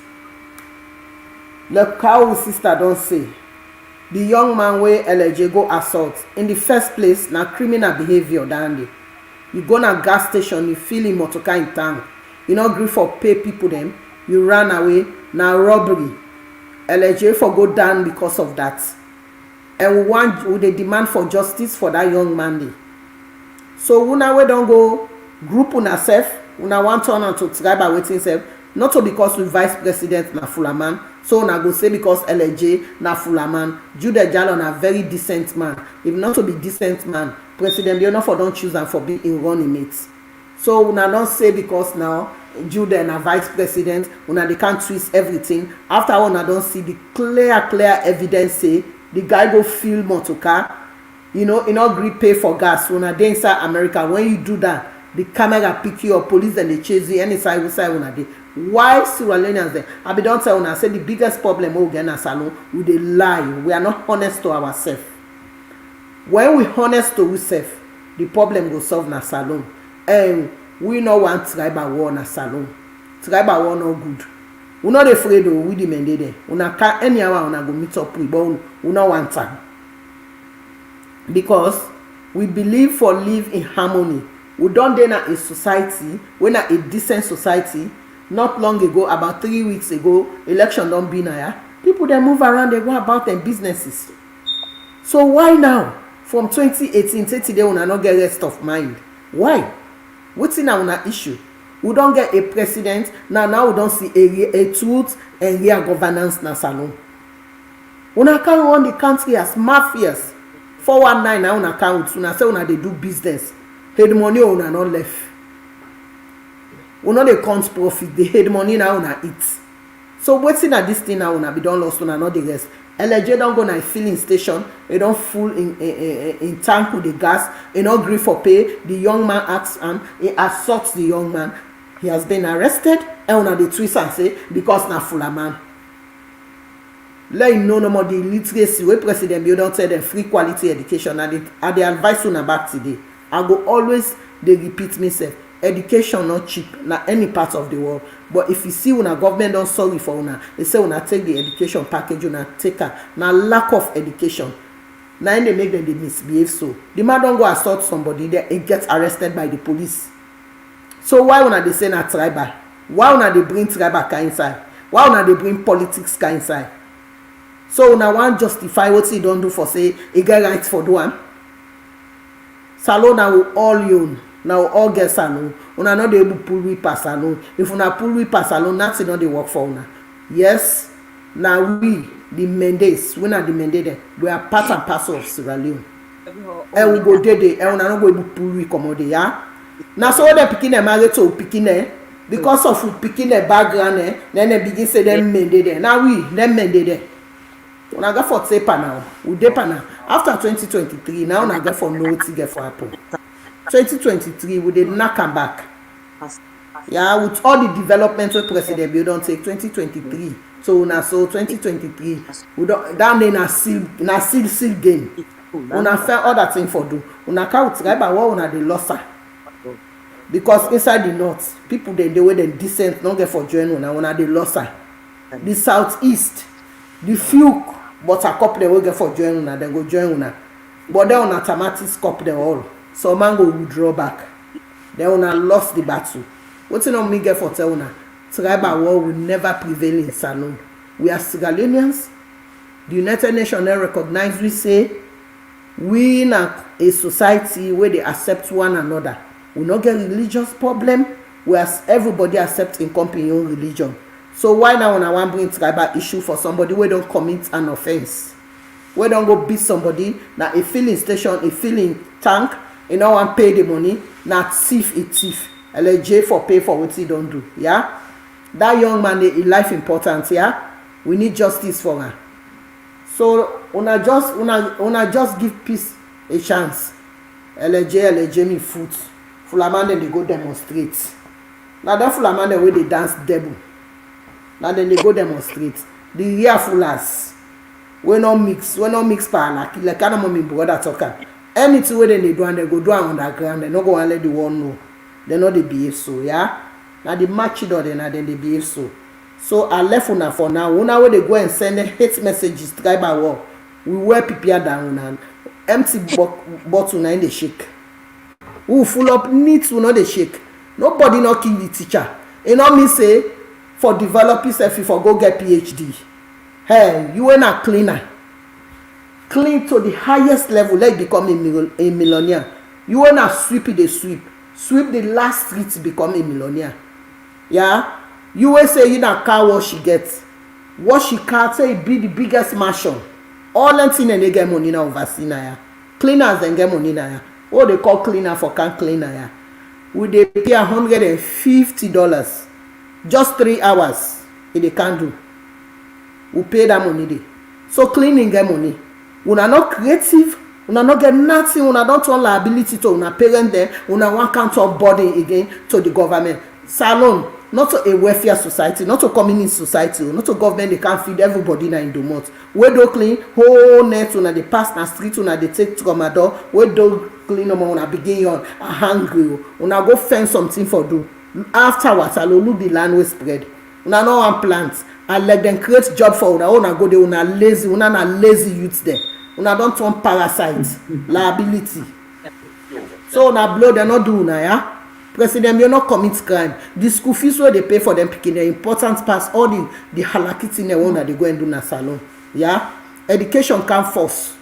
Look how sister don't say the young man where L.A.J go assault in the first place na criminal behavior down there. You go na gas station, you feel in motorcar in tank, you not agree for pay people them, you run away na robbery. L.A.J for go down because of that. And we they demand for justice for that young man day. So una we don't go group una self, una want turn on to tribal waiting self, not to because we vice president na Fulaman, so una go say because L.A.J na Fulaman, Jude Jalon na very decent man. If not to be decent man, President Leone for don't choose and for being in running mates. So una don't say because now Jude and a vice president, una they can't twist everything. After una don't see the clear evidence say the guy go fill motor car, you know, in all agree pay for gas. Una dey inside America, when you do that, the camera pick you up, police and they chase you any side una dey. Why Sierra Leoneans there? I be don't tell una say the biggest problem we get na salon, we dey lie. We are not honest to ourselves. When we honest to ourselves, the problem go solve na salon. And we no want tribal war na salon. Tribal war no good. We not afraid of we demand there. Una can anyhow una go meet up with, but we no want time. Because we believe for live in harmony. We don't dey na a society, we na a decent society. Not long ago, about 3 weeks ago, election don't be now. People they move around, they go about their businesses. So why now? From 2018 till today, we not get rest of mind. Why? What's in our issue? We don't get a president. Now we don't see a truth and real governance na salon. We can't run the country as mafias. 419 now on account. We say we they do business. Head money we not left. We not dey count profit. They head money now on it. So what's in this thing now? We be done lost. We not the rest. L.A.J don't go na filling station. They don't full in tank with the gas. He not agree for pay. The young man asks and he assaults the young man. He has been arrested. And una dey twist and say because na full man. Let him know no more the literacy. Wey president you don't tell them free quality education. And they advise una back today. I go always they repeat myself. Education not cheap na any part of the world. But if you see una government don't sorry for una, they say una take the education package, una take her. Now lack of education. Now they make them they misbehave so. The man don't go assault somebody, then he gets arrested by the police. So why una they say na tribal? Why una they bring tribal ka inside? Why una they bring politics ka inside? So una want justify what he don't do for say he get rights for do am? Salon na we all own. Now all get salon. Una not able to pull we pass salon. If una pull we pass salon, nothing not they work for una. Yes, now we the mandates, we not the mandate. We are part and parcel of Sierra Leone. And we go there, and una not go able to pull we come out there. Yeah? Now so when they picking them married to picking them because of picking their background, then they begin say them mandate there. Now we them mandate there. Una go for taper now. We deeper now. After 2023, now una go for no to get for Apple. 2023 we did not come back. Yeah, with all the development with president we don't take 2023. So now so 2023 we don't down there na still game. Una fair other thing for do. Una count right by what una the losser. Because inside the north, people they way they decent don't get for join una the losser. The southeast, the few but a couple they will get for join una, they go join una. But they on automatic scope them all. So man go withdraw back. Then una lost the battle. What's in on me get for tell una? Tribal war will never prevail in Salon. We are Sierra Leoneans. The United Nations recognize we say we in a society where they accept one another. We not get religious problem. Whereas everybody accept in company own religion. So why now when I want bring tribal issue for somebody we don't commit an offense? We don't go beat somebody now a filling station, a filling tank. You know, and pay the money, not thief it thief. L.A.J for pay for what he don't do. Yeah, that young man, his life important. Yeah, we need justice for her. So una just give peace a chance. L.A.J me foot. Fulaman then they go demonstrate. Now that Fulaman the way they dance devil. Now then they go demonstrate. The real fullers. We not mix pa like kind of mommy brother talker. Anything where they do and they go do underground, they not go and let the world know. They know they behave so, yeah. Now the match it or then they behave so. So I left una for now. Una where they go and send hate messages, tribal war. We wear people down and empty bottle in the shake. Who full up needs to know the shake. Nobody not kill the teacher. You know me say for develop yourself if for go get PhD. Hey, you ain't a cleaner. Clean to the highest level, like become a millionaire. You wanna sweep it, sweep the last street to become a millionaire. Yeah, you will say you na car what she gets, what she can't say be the biggest mansion. All them thing and they get money now oversee na ya. Cleaners and get money na ya. What they call cleaner for can't cleaner ya. we dey pay $150 just 3 hours in the candle. We pay that money dey. So cleaning get money. Una not creative, una not get nothing, una don't turn liability to una parent dem, una wan count up burden again to the government. Salon, not to a welfare society, not to community society, not to government they can't feed everybody na in the month. We do clean whole net una dey pass na street una dey take tramadol. We do clean una begin on hungry. Una go find something for do. Afterwards, I look the land we spread. Una no wan plant and let them create job for una. Una go there, una lazy, una na lazy youths there. Una don't turn parasite, liability. So una blow they not do una, yeah. President, you not commit crime. The school fees where they pay for them picking the important parts, all the halakiti they want that they go and do na salon. Yeah, education come first.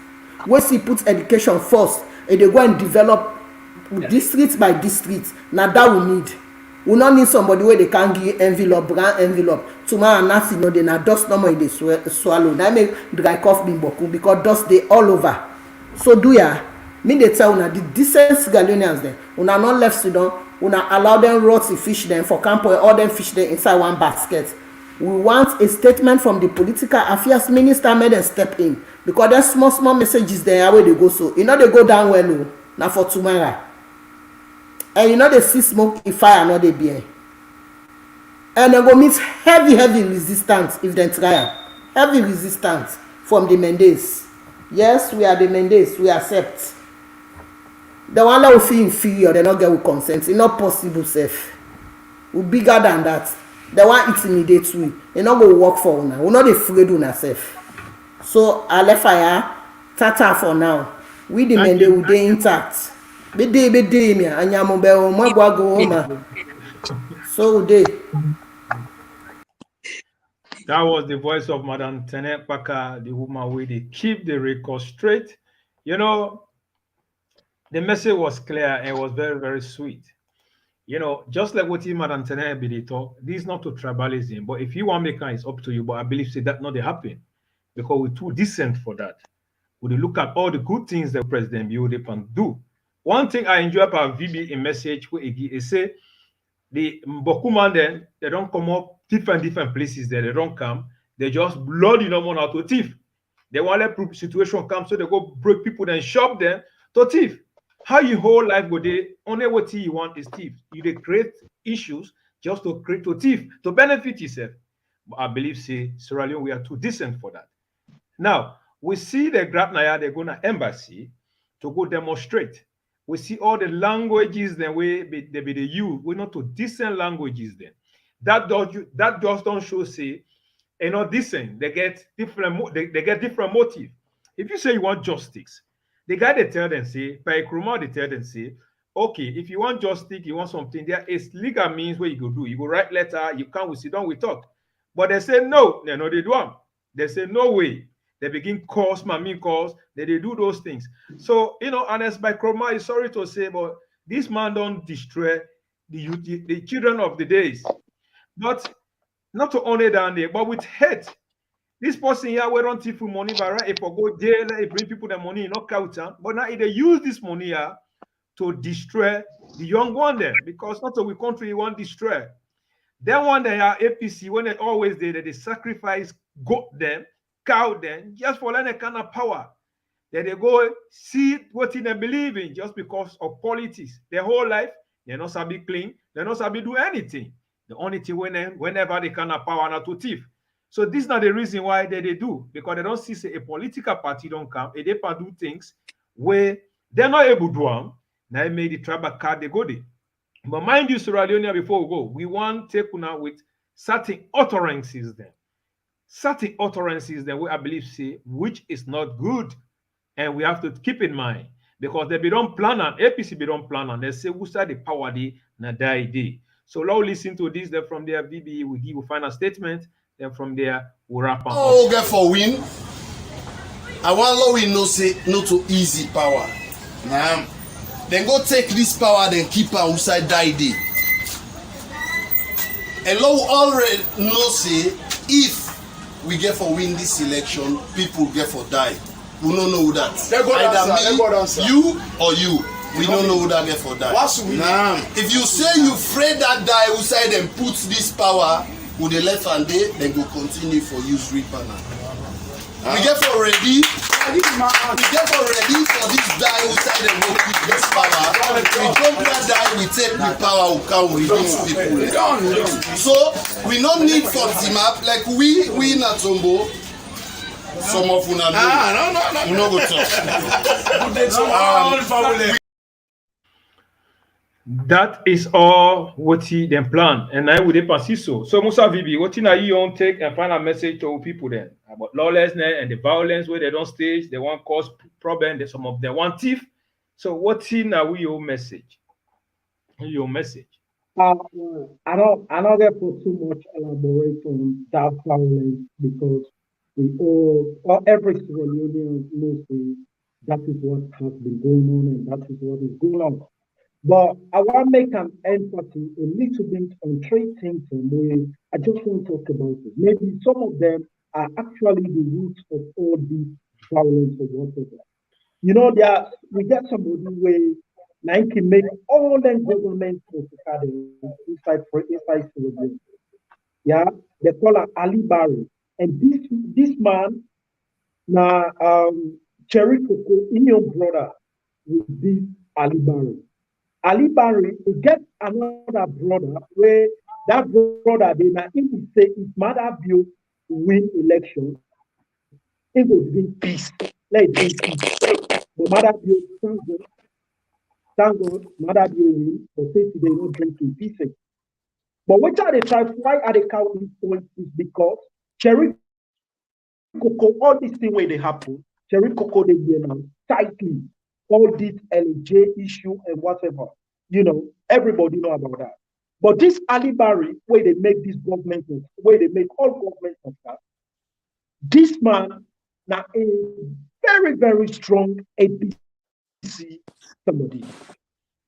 Once you put education first, and they go and develop district by district. Now that we need. We not need somebody where they can give envelope, brand envelope. Tomorrow and nothing, no, they na dust no more in the swallow. That make dry cough being boku because dust they all over. So do ya? Me they tell una the decent Ghanaians there. Una not left Sudan. Una allow them rot the fish them for camp or all them fish them inside one basket. We want a statement from the political affairs minister made them step in because there's small messages there where they go so. You know they go down well no. Now for tomorrow. And you know they see smoke if fire not they be. And they go meet heavy resistance if they try. Heavy resistance from the Mendes. Yes, we are the Mendes. We accept. The one that will feel inferior, they not get with consent. It's not possible, safe. We bigger than that. The one intimidate we. They not go work for una. We not afraid una safe. So I left fire. Tata for now. We the Mendes will be intact. Be day me. Anyamo be o mo gwa go home. So day. That was the voice of Madam Tenet Paka, the woman where they keep the record straight. You know, the message was clear and was very sweet. You know, just like what Madam Tenet be they talk, this is not to tribalism, but if you want to make it, it's up to you. But I believe say that not they happen because we're too decent for that. We look at all the good things that President Biode can do. One thing I enjoy about VB in message where he say the Mbokuman then they don't come up different places there. They don't come. They just blood no more out to thief. They want let situation come so they go break people and shop them to thief. How your whole life go there? Only what you want is thief. You they create issues just to create to thief to benefit yourself. But I believe say Sierra Leone we are too decent for that. Now we see the Grab Naya they go to embassy to go demonstrate. We see all the languages the way they use. We're not to decent languages then. That just don't show say not decent. They get different. They get different motive. If you say you want justice, the guy they tell them say by Kruma they tell them say, okay, if you want justice, you want something. There is legal means where you go do. You go write letter. You come. We sit down. We talk. But they say no. They know they do. They say no way. They begin calls, calls. They do those things. So, you know, and as by Kroma is sorry to say, but this man don't destroy the children of the days. But not to only down there, but with hate. This person here, we don't thief money, but right? If I go jail, if bring people the money, not count. But now if they use this money here to destroy the young one there, because not so we country you want destroy. Then one day APC, when they always they sacrifice goat them, cow them, just for any kind of power. Then they go see what they believe in just because of politics. Their whole life, they're not sabi clean, they're not sabi do anything. The only thing whenever they can have power not to thief. So this is not the reason why they do, because they don't see say, a political party don't come, and they do things where they're not able to do them. Now they made the tribal card, they go there. But mind you, Sierra Leone, before we go, we want to take now with certain utterances then. Certain utterances that we I believe say which is not good, and we have to keep in mind because they be don't plan on APC be don't plan on. They say who said the power day na die day. So now listen to this. Then from there, VB will give you final statement. Then from there, we'll wrap up. Oh, get for win. I want law we no say no to easy power. Nah. Then go take this power, then keep her outside die day. And law already know say if we get for win this election, people get for die. We don't know that. Either me, you or you. We don't know who that get for that. Nah. If you say you afraid that die outside and put this power with the left hand day, then go continue for use reaper now. We get for ready. We get for ready for this die outside and go put this power. We don't that die, we take the power who can reduce people. So we don't need for team up like we in Atombo. Some of you know. No go talk. That is all what he then plan, and I would pass so. So Musa Vibi, what are you on take and final message to people then about lawlessness and the violence where they don't stage, they want cause problem, some of them want thief. So what's in now your message? Your message. I don't get put too much elaborate on that violence because we all every Sierra Leonean knows that is what has been going on and that is what is going on. But I want to make an emphasis a little bit on three things where I just want to talk about it. Maybe some of them are actually the roots of all this violence or whatever. You know, we get somebody where Nike make all them government inside Sierra. Yeah, they call her Ali Barry. And this man, Cherry Coco, in your brother with this Ali Barry. Ali Barry, he get another brother where that brother, they now if he say if Mother Bill win election, it will bring peace. Let it bring peace. But Mother Bill, thank God, Mother Bill win, but say they not drinking peace. But what are they trying? Why are they counting points? Is because Cherry Coco, all these things where they happen, Cherry Coco they be now tightly. All this L.A.J issue and whatever, you know, everybody know about that. But this Ali Barry, where they make this government, where they make all government of that, this man now a very, very strong APC somebody.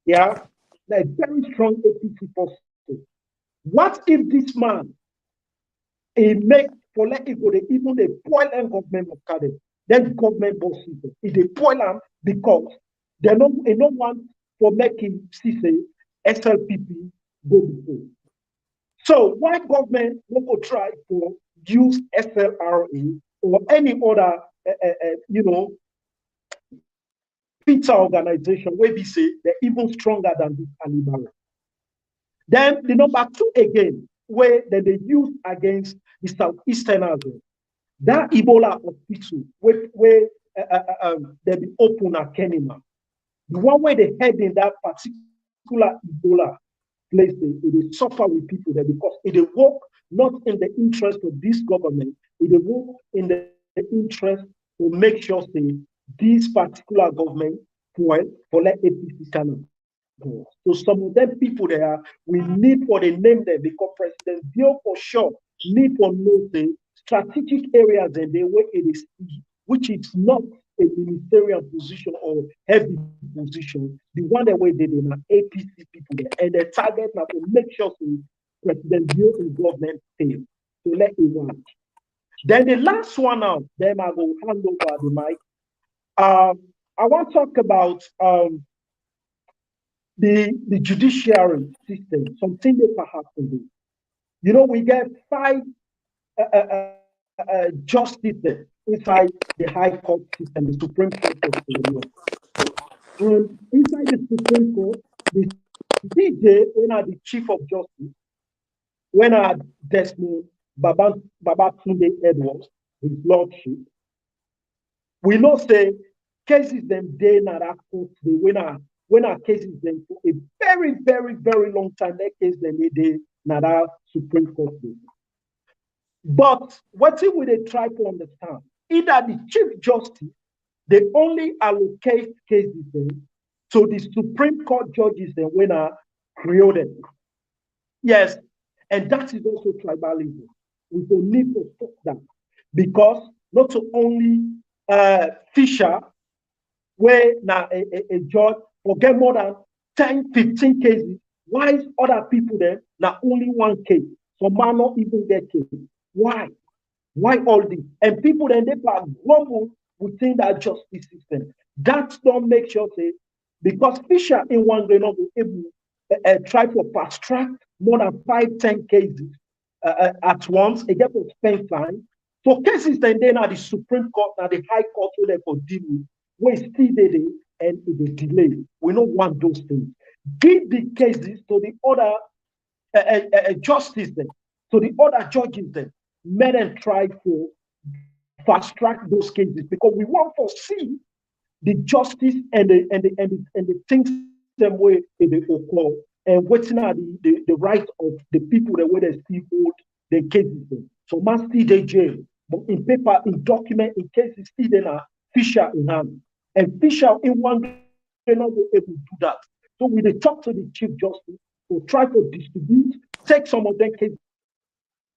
Yeah, like very strong APC person. What if this man he make for let it go, they even they spoil and government of Cadence, then government bosses, if they spoil them because they don't want for making CC SLPP go before. So why government won't go try to use SLRA or any other pizza organization where we say they're even stronger than this Alibaba. Then the number two again, where they use against the Southeasterners, that Ebola hospital where they be open at Kenema. The one where they head in that particular Ebola place, it suffer with people there because it work not in the interest of this government, it work in the interest to make sure say this particular government for let APC channel. So some of them people there, we need for the name them because President Bill for sure need for know the strategic areas and the way it is, which is not a ministerial position or heavy position, the one that way they did are APC people there, and the target now to make sure so President Bill in government fail. So let it work. Then the last one now, then I will hand over the mic. I want to talk about the judiciary system, something that perhaps to do. You know, we get 5 justices inside the High Court system, the Supreme Court of the Union. And inside the Supreme Court, the DJ, when are the Chief of Justice, when are Desmond Babatunde Edwards, his lordship, we know say cases them day na that court, when our cases them for a very, very, very long time, that case them day na that Supreme Court day. But what if we they try to understand? Either the Chief Justice, they only allocate cases then to the Supreme Court judges then when are created. Yes, and that is also tribalism. We don't need to stop that because not only Fisher, where now a judge forget more than 10, 15 cases, why is other people there now only one case? Some might not even get cases. Why? Why all this? And people then they are global within that justice system. That don't make sure say Because Fisher in one day not able try to fast track more than 5-10 cases at once. It get to spend time. So cases then at the Supreme Court, now the High Court will therefore deal with. We still did it and it delay. We don't want those things. Give the cases to the other justice then, to the other judges then. Let them try to fast track those cases because we want to see the justice and the things same way they occur and waiting at the right of the people the way they still hold the cases. So man still they jail, but in paper, in document, in cases still then are Fisher in hand. And Fisher in one day not be able to do that. So we they talk to the Chief Justice to try to distribute, take some of them cases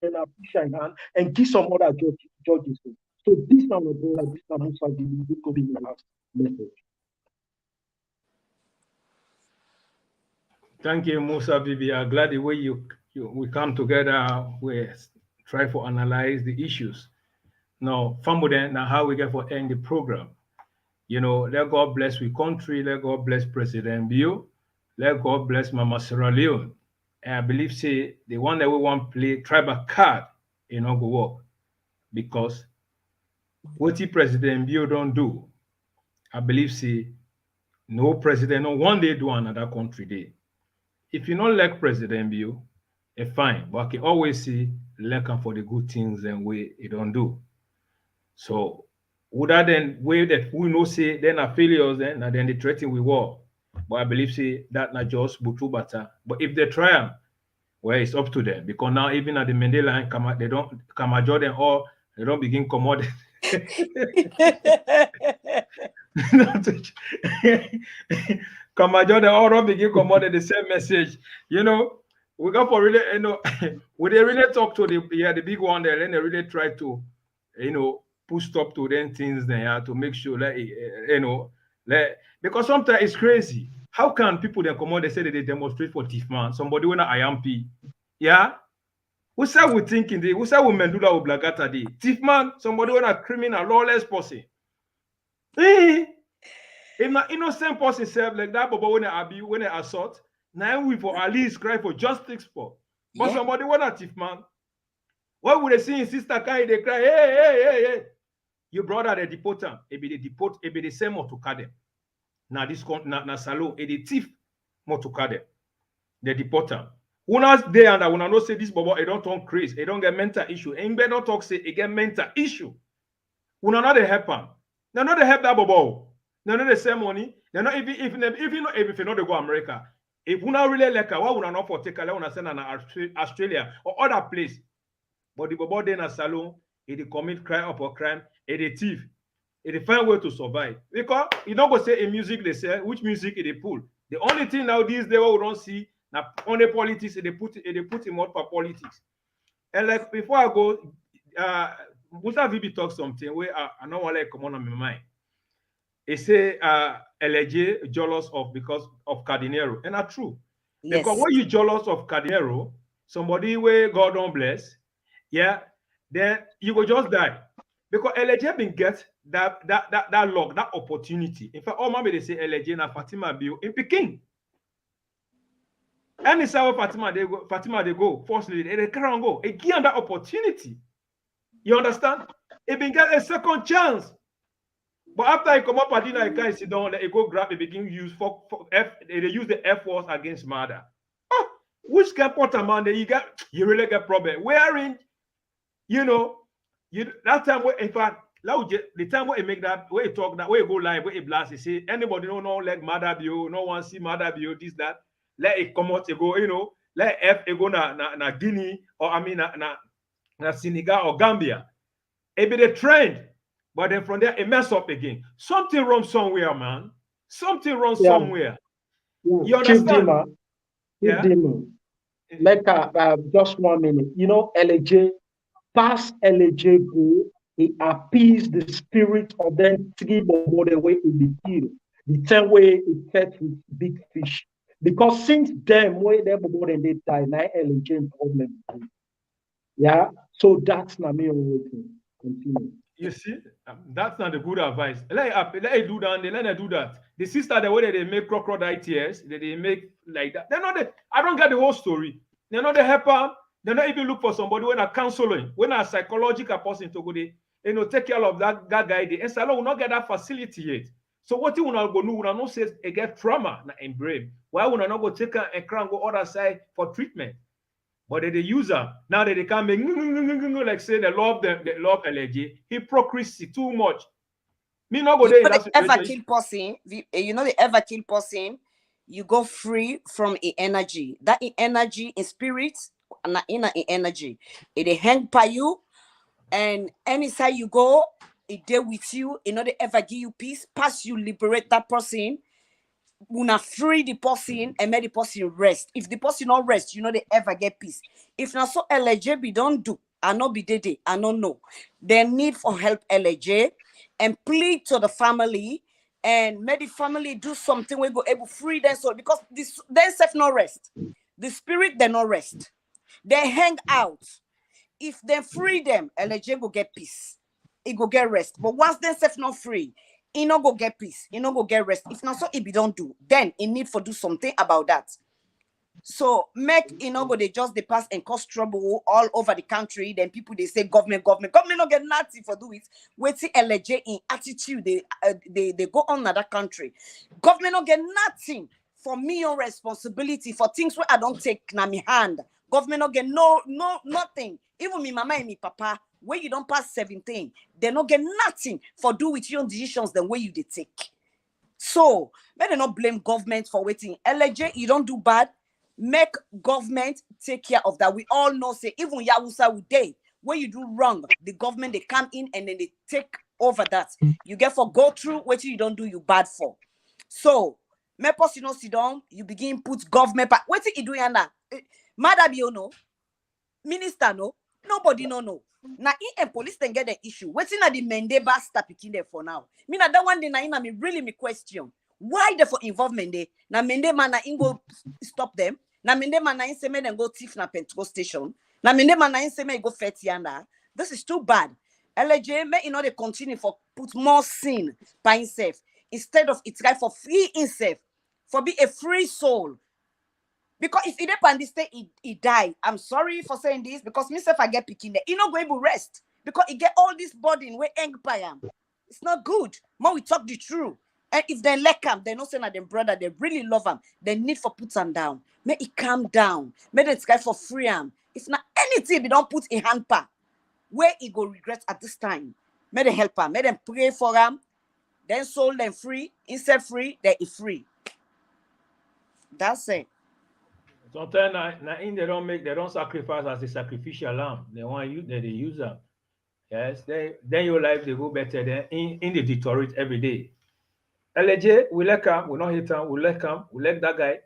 and Fisher in hand and give some other judges. So this now this now could be the last message. Thank you, Musa Bibi. I'm glad the way we come together, we try to analyze the issues. Now, Famuden, now how we get for end the program. You know, let God bless we country, let God bless President Bio, let God bless Mama Sierra Leone. And I believe say the one that we want to play tribal card, you know, go work. Because what the President Bio don't do, I believe say no president, no one day do another country day. If you don't like President Bio, it's fine. But I can always see like him for the good things and way he don't do. So would that then way that we know say then are failures then and then they threaten we war. But I believe say that not just butu bata. But if they try, well, it's up to them because now even at the Mandela line, they don't come at Jordan or they don't begin commodity. Come on, Jordan, all begin commodity the same message. You know, we got for really, you know, when they really talk to the big one there, then they really try to, you know, put stop to them things there to make sure that you know, because sometimes it's crazy. How can people then come on? They say that they demonstrate for Tifman, somebody when I IMP, yeah. Who said we thinking they? Who said we Mendula Oblagata day? Tifman, somebody when a criminal, lawless person. If not innocent person self like that, but when they assault, now we for at least cry for justice for. But somebody when a Tifman, what would they see in sister carry they cry, hey. Your brother they deport him. It be the same more to them. Now this na salon, it the thief more to them. They deport him. Una's there and I wanna not say this bobo, it don't turn crazy, it don't get mental issue. And better not talk say it get mental issue. Una not they help him. They not they help that bobo. They not the same money. They not if you not they go America. If una really like why una not for take a una send an Australia or other place. But the bobo then a salon, it commit crime upon crime, it a thief. It find way to survive. Because you don't go say a music they sell, which music they pull. The only thing now these days we don't see now on the politics, they put him out for politics. And like before I go, Musa Vibi talk something where I don't want to come on my mind. He say L.A.J. jealous of because of Cardinero. And that's true. Yes. Because when you jealous of Cardinero, somebody where God don't bless, yeah, then you will just die. Because L.A.J. been get that luck, that opportunity. In fact, all maybe they say L.A.J. and Fatima Bio in Peking. And it's how Fatima they go, firstly, they can't go. It give them that opportunity. You understand? It been get a second chance. But after I come up at dinner, I can't sit down, they go grab, they begin use they use the F words against murder. Oh, which can put a man that you really get problem. Wherein, you know, that time where in fact, the time where you make that, where you talk that, where you go live, where you blast, you say anybody don't know like murder bio, no one see murder bio, this, that. Let it come out, you go, you know, let F you go na Guinea or I mean na Senegal or Gambia. It be the trend, but then from there it mess up again. Something wrong somewhere, man. Something wrong somewhere. Yeah. You understand? Like just 1 minute. You know, L.A.J. past L.A.J. go, he appeased the spirit of them three more the way in the kill. The same way it fed with big fish. Because since then, when they more than they die, now L.A.J. problem. Yeah, so that's not me. Continue. You see, that's not a good advice. Let it do that. Let them do that. The sister, the way they make crocodile tears, they make like that. They're not. I don't get the whole story. They're not the helper. They're not even look for somebody when a counseling, when a psychological person to go there, take care of that guy. And so will not get that facility yet. So what you will not go do? Will not say they get trauma in brain. Why will not go take a crown go other side for treatment? But they use them now that they can make like say they love L.A.J. Hypocrisy too much. Me not go there in that situation. Ever kill person, you know the ever kill person, you go free from the energy. That energy in spirit and inner energy. It hang by you, and any side you go, it there with you. You know they ever give you peace. Pass you liberate that person. Una free the person and make the person rest. If the person not rest, you know they ever get peace. If not so L.A.J. be don't do, I not be dede, I don't know. They need for help L.A.J. and plead to the family and make the family do something we go able free them soul because this they self no rest. The spirit they no rest. They hang out. If they free them, L.A.J. go get peace. It go get rest. But once they self not free, he no go get peace. He no go get rest. If not so, if he don't do, then he need for do something about that. So make you know go they just they pass and cause trouble all over the country. Then people they say government not get nothing for do it. Wait till L.A.J. in attitude they go on another country. Government not get nothing for me on responsibility for things where I don't take na me hand. Government not get no nothing. Even me mama and me papa. Where you don't pass 17, they not get nothing for do with your decisions the way you they take. So, may they not blame government for waiting. L.A.J., you don't do bad. Make government take care of that. We all know, say, even Yawusa would day, where you do wrong, the government, they come in and then they take over that. You get for go through what you don't do, you bad for. So, me post you know sit down, you begin put government, what you do yana? Madam, you know, minister, no, nobody no. Now, in police can get the issue. What's in the Mende basta picking there for now? Me na that one day na me really me question. Why they for involvement there? Na Mende man na go stop them. Na Mende man na say me then go thief na Pentecost station. Na Mende man na say me go fet yanda. This is too bad. L.A.J. may you know they continue for put more sin by himself instead of it's right for free himself for be a free soul. Because if he depend this day, he die. I'm sorry for saying this because myself I get picking there. He not going to rest because he get all this burden where eng by him. It's not good. More we talk the truth. And if they like him, they know say na them brother, they really love him. They need for put him down. May he calm down. May them try for free him. If not anything, they don't put in hand pa where he go regret at this time. May they help him. May them pray for him. Then soul them free. Instead free, they is free. That's it. Sometimes they don't sacrifice as a sacrificial lamb. They want you, they use them. Yes, then your life they go better than in the deteriorate every day. L.A.J. we like him, we not hate him, we like him, we like that guy.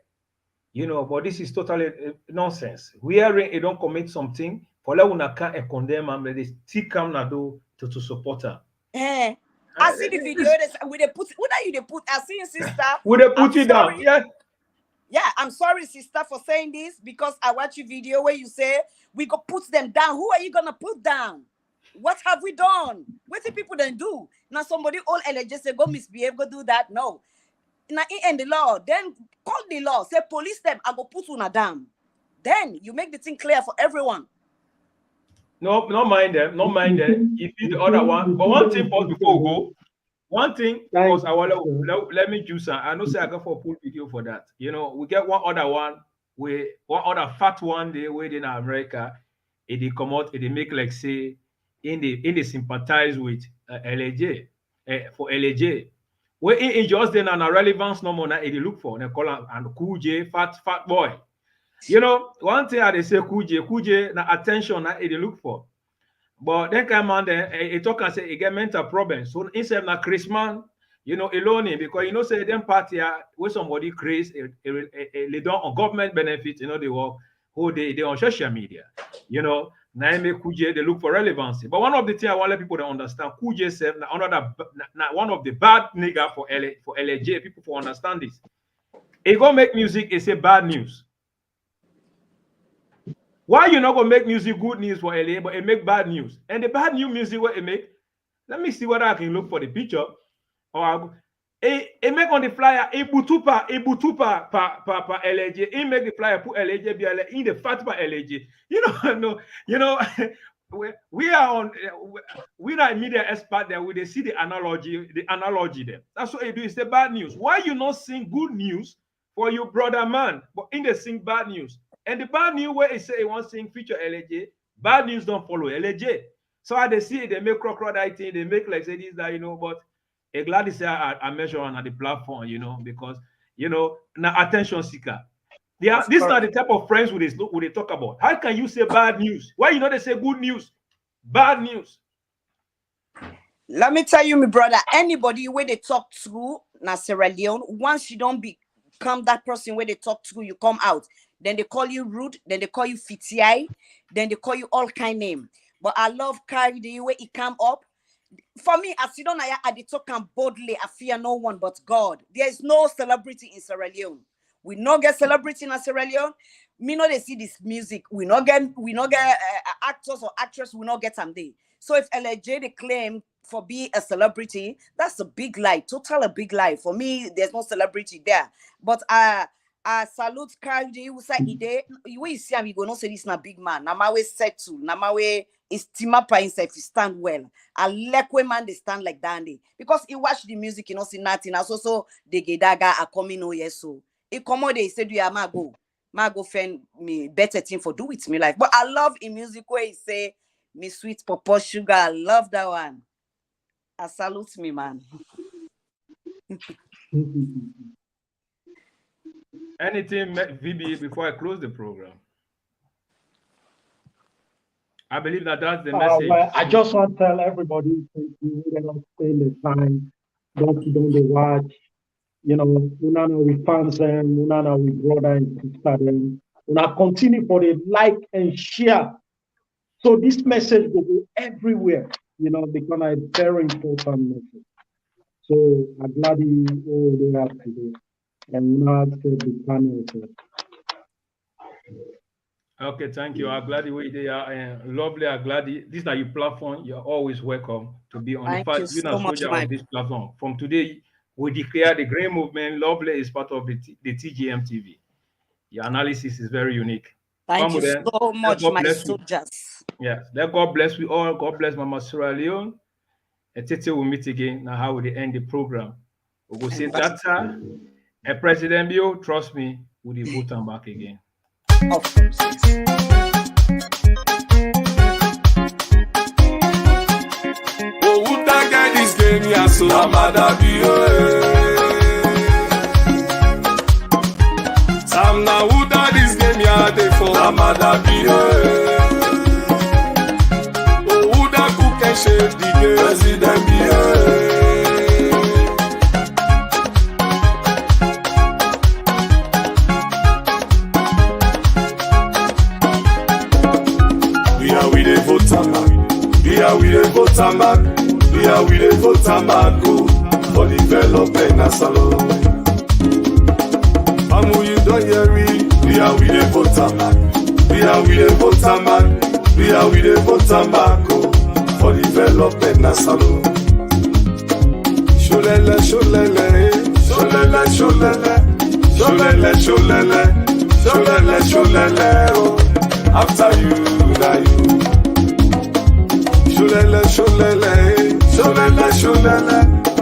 You know, but this is totally nonsense. We are they don't commit something for let una can and condemn him, but they still come na do to support him. I see the video with the put what are you they put? I see your sister. Would they put you down? Yeah. Yeah, I'm sorry, sister, for saying this because I watch your video where you say we go put them down. Who are you gonna put down? What have we done? What do people then do? Now somebody all L.A.J. say go misbehave, go do that. No. Now in the law, then call the law, say police them, I go put una down. Then you make the thing clear for everyone. No, not mind them, not mind them. If you the other one, but one thing first before we go. One thing, because I will let me choose. I know say I got for a full video for that. You know, we get one other fat one day where in America, it they come out, it they make like say in the sympathize with L.A.J. For L.A.J. Where in just then an relevance no more now they look for they call him and Cool J fat boy. You know, one thing they say Cool J na attention that they look for. But then come on there, it talk and say he get mental problems. So instead of Christmas, you know, alone because you know say them party where somebody creates they don't on government benefits, you know, they work who they on social media, you know. Now make Kuje they look for relevancy. But one of the things I want to let people to understand, Kuje said one of the bad nigga for L.A.J. People for understand this. He gonna make music, it's a bad news. Why you not gonna make music good news for LA, but it make bad news? And the bad news music what it make, Let me see whether I can look for the picture. Or I'll go. He make on the flyer Ibutupa pa L.A.J. He make the flyer put L.A.J. in the fat pa L.A.J. You know, we are a media expert there. We they see the analogy there. That's what they do. It's the bad news. Why you not sing good news for your brother man, but in the sing bad news? And the bad news where it say he wants to sing feature L.A.J. Bad news don't follow L.A.J. So how they see it, they make crocodile thing, they make like say this that but. I'm glad to say I measure on the platform, because now attention seeker. These are the type of friends they talk about. How can you say bad news? Why they say good news? Bad news. Let me tell you, my brother, anybody where they talk to na Sierra Leone, once you don't become that person where they talk to, you come out. Then they call you rude, then they call you fiti, then they call you all kind name. But I love Carrie the way he come up. For me, as you don't I talk boldly, I fear no one but God. There is no celebrity in Sierra Leone. We not get celebrity in Sierra Leone. Me know they see this music. We not get actors or actresses. We not get them there. So if L.A.J. they claim for being a celebrity, that's a big lie. Total a big lie. For me, there's no celebrity there. But I salute Cardi. Who say ide? You see him, you go no say this na big man. Namawe settle. Namawe estima pa himself. He stand well. I like when man they stand like that. Because he watch the music, you know, see nothing. So the gedaga are coming oh yes so. He come out, they say do ya ma go find me better thing for do with me life. But I love in music where he say me sweet papa sugar. I love that one. I salute me, man. Anything, VB, before I close the program? I believe that's the message. Well, I just want to tell everybody to stay the time, don't the watch. Unana we fans them, Unana we brother and sister them. Una continue for the like and share. So this message will go everywhere, because it's a very important message. So I'm glad you all they have today. And now the panel. Okay, thank you. I'm glad you were there. Lovely. I'm glad this is your platform. You're always welcome to be on. Thank you so much, on this platform. From today, we declare the Green Movement. Lovely is part of the TGM TV. Your analysis is very unique. Thank you so much, my soldiers. Yes, let God bless we all. God bless Mama Sierra Leone. And Tete will meet again. Now, how will they end the program? We will say that, and President Bio, trust me, will the vote and back again. Of course. Oh, who that this game? Yeah, so Amada Bio. Sam na who that this game? Yeah, they for Amada Bio. Shape the game, President We are with the voter back. We are with the voter back. We are with the voter back. For development and salon. Amu you don't hear me. We are with the voter back. We are with the voter back. We are with the voter back. For development na salon. Sholele, sholele, sholele, sholele, sholele, sholele, sholele, sholele. Oh, after you, na you. Sholele, sholele, sholele, sholele,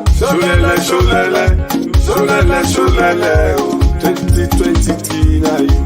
sholele, sholele, sholele, sholele. Oh, 2023 na you.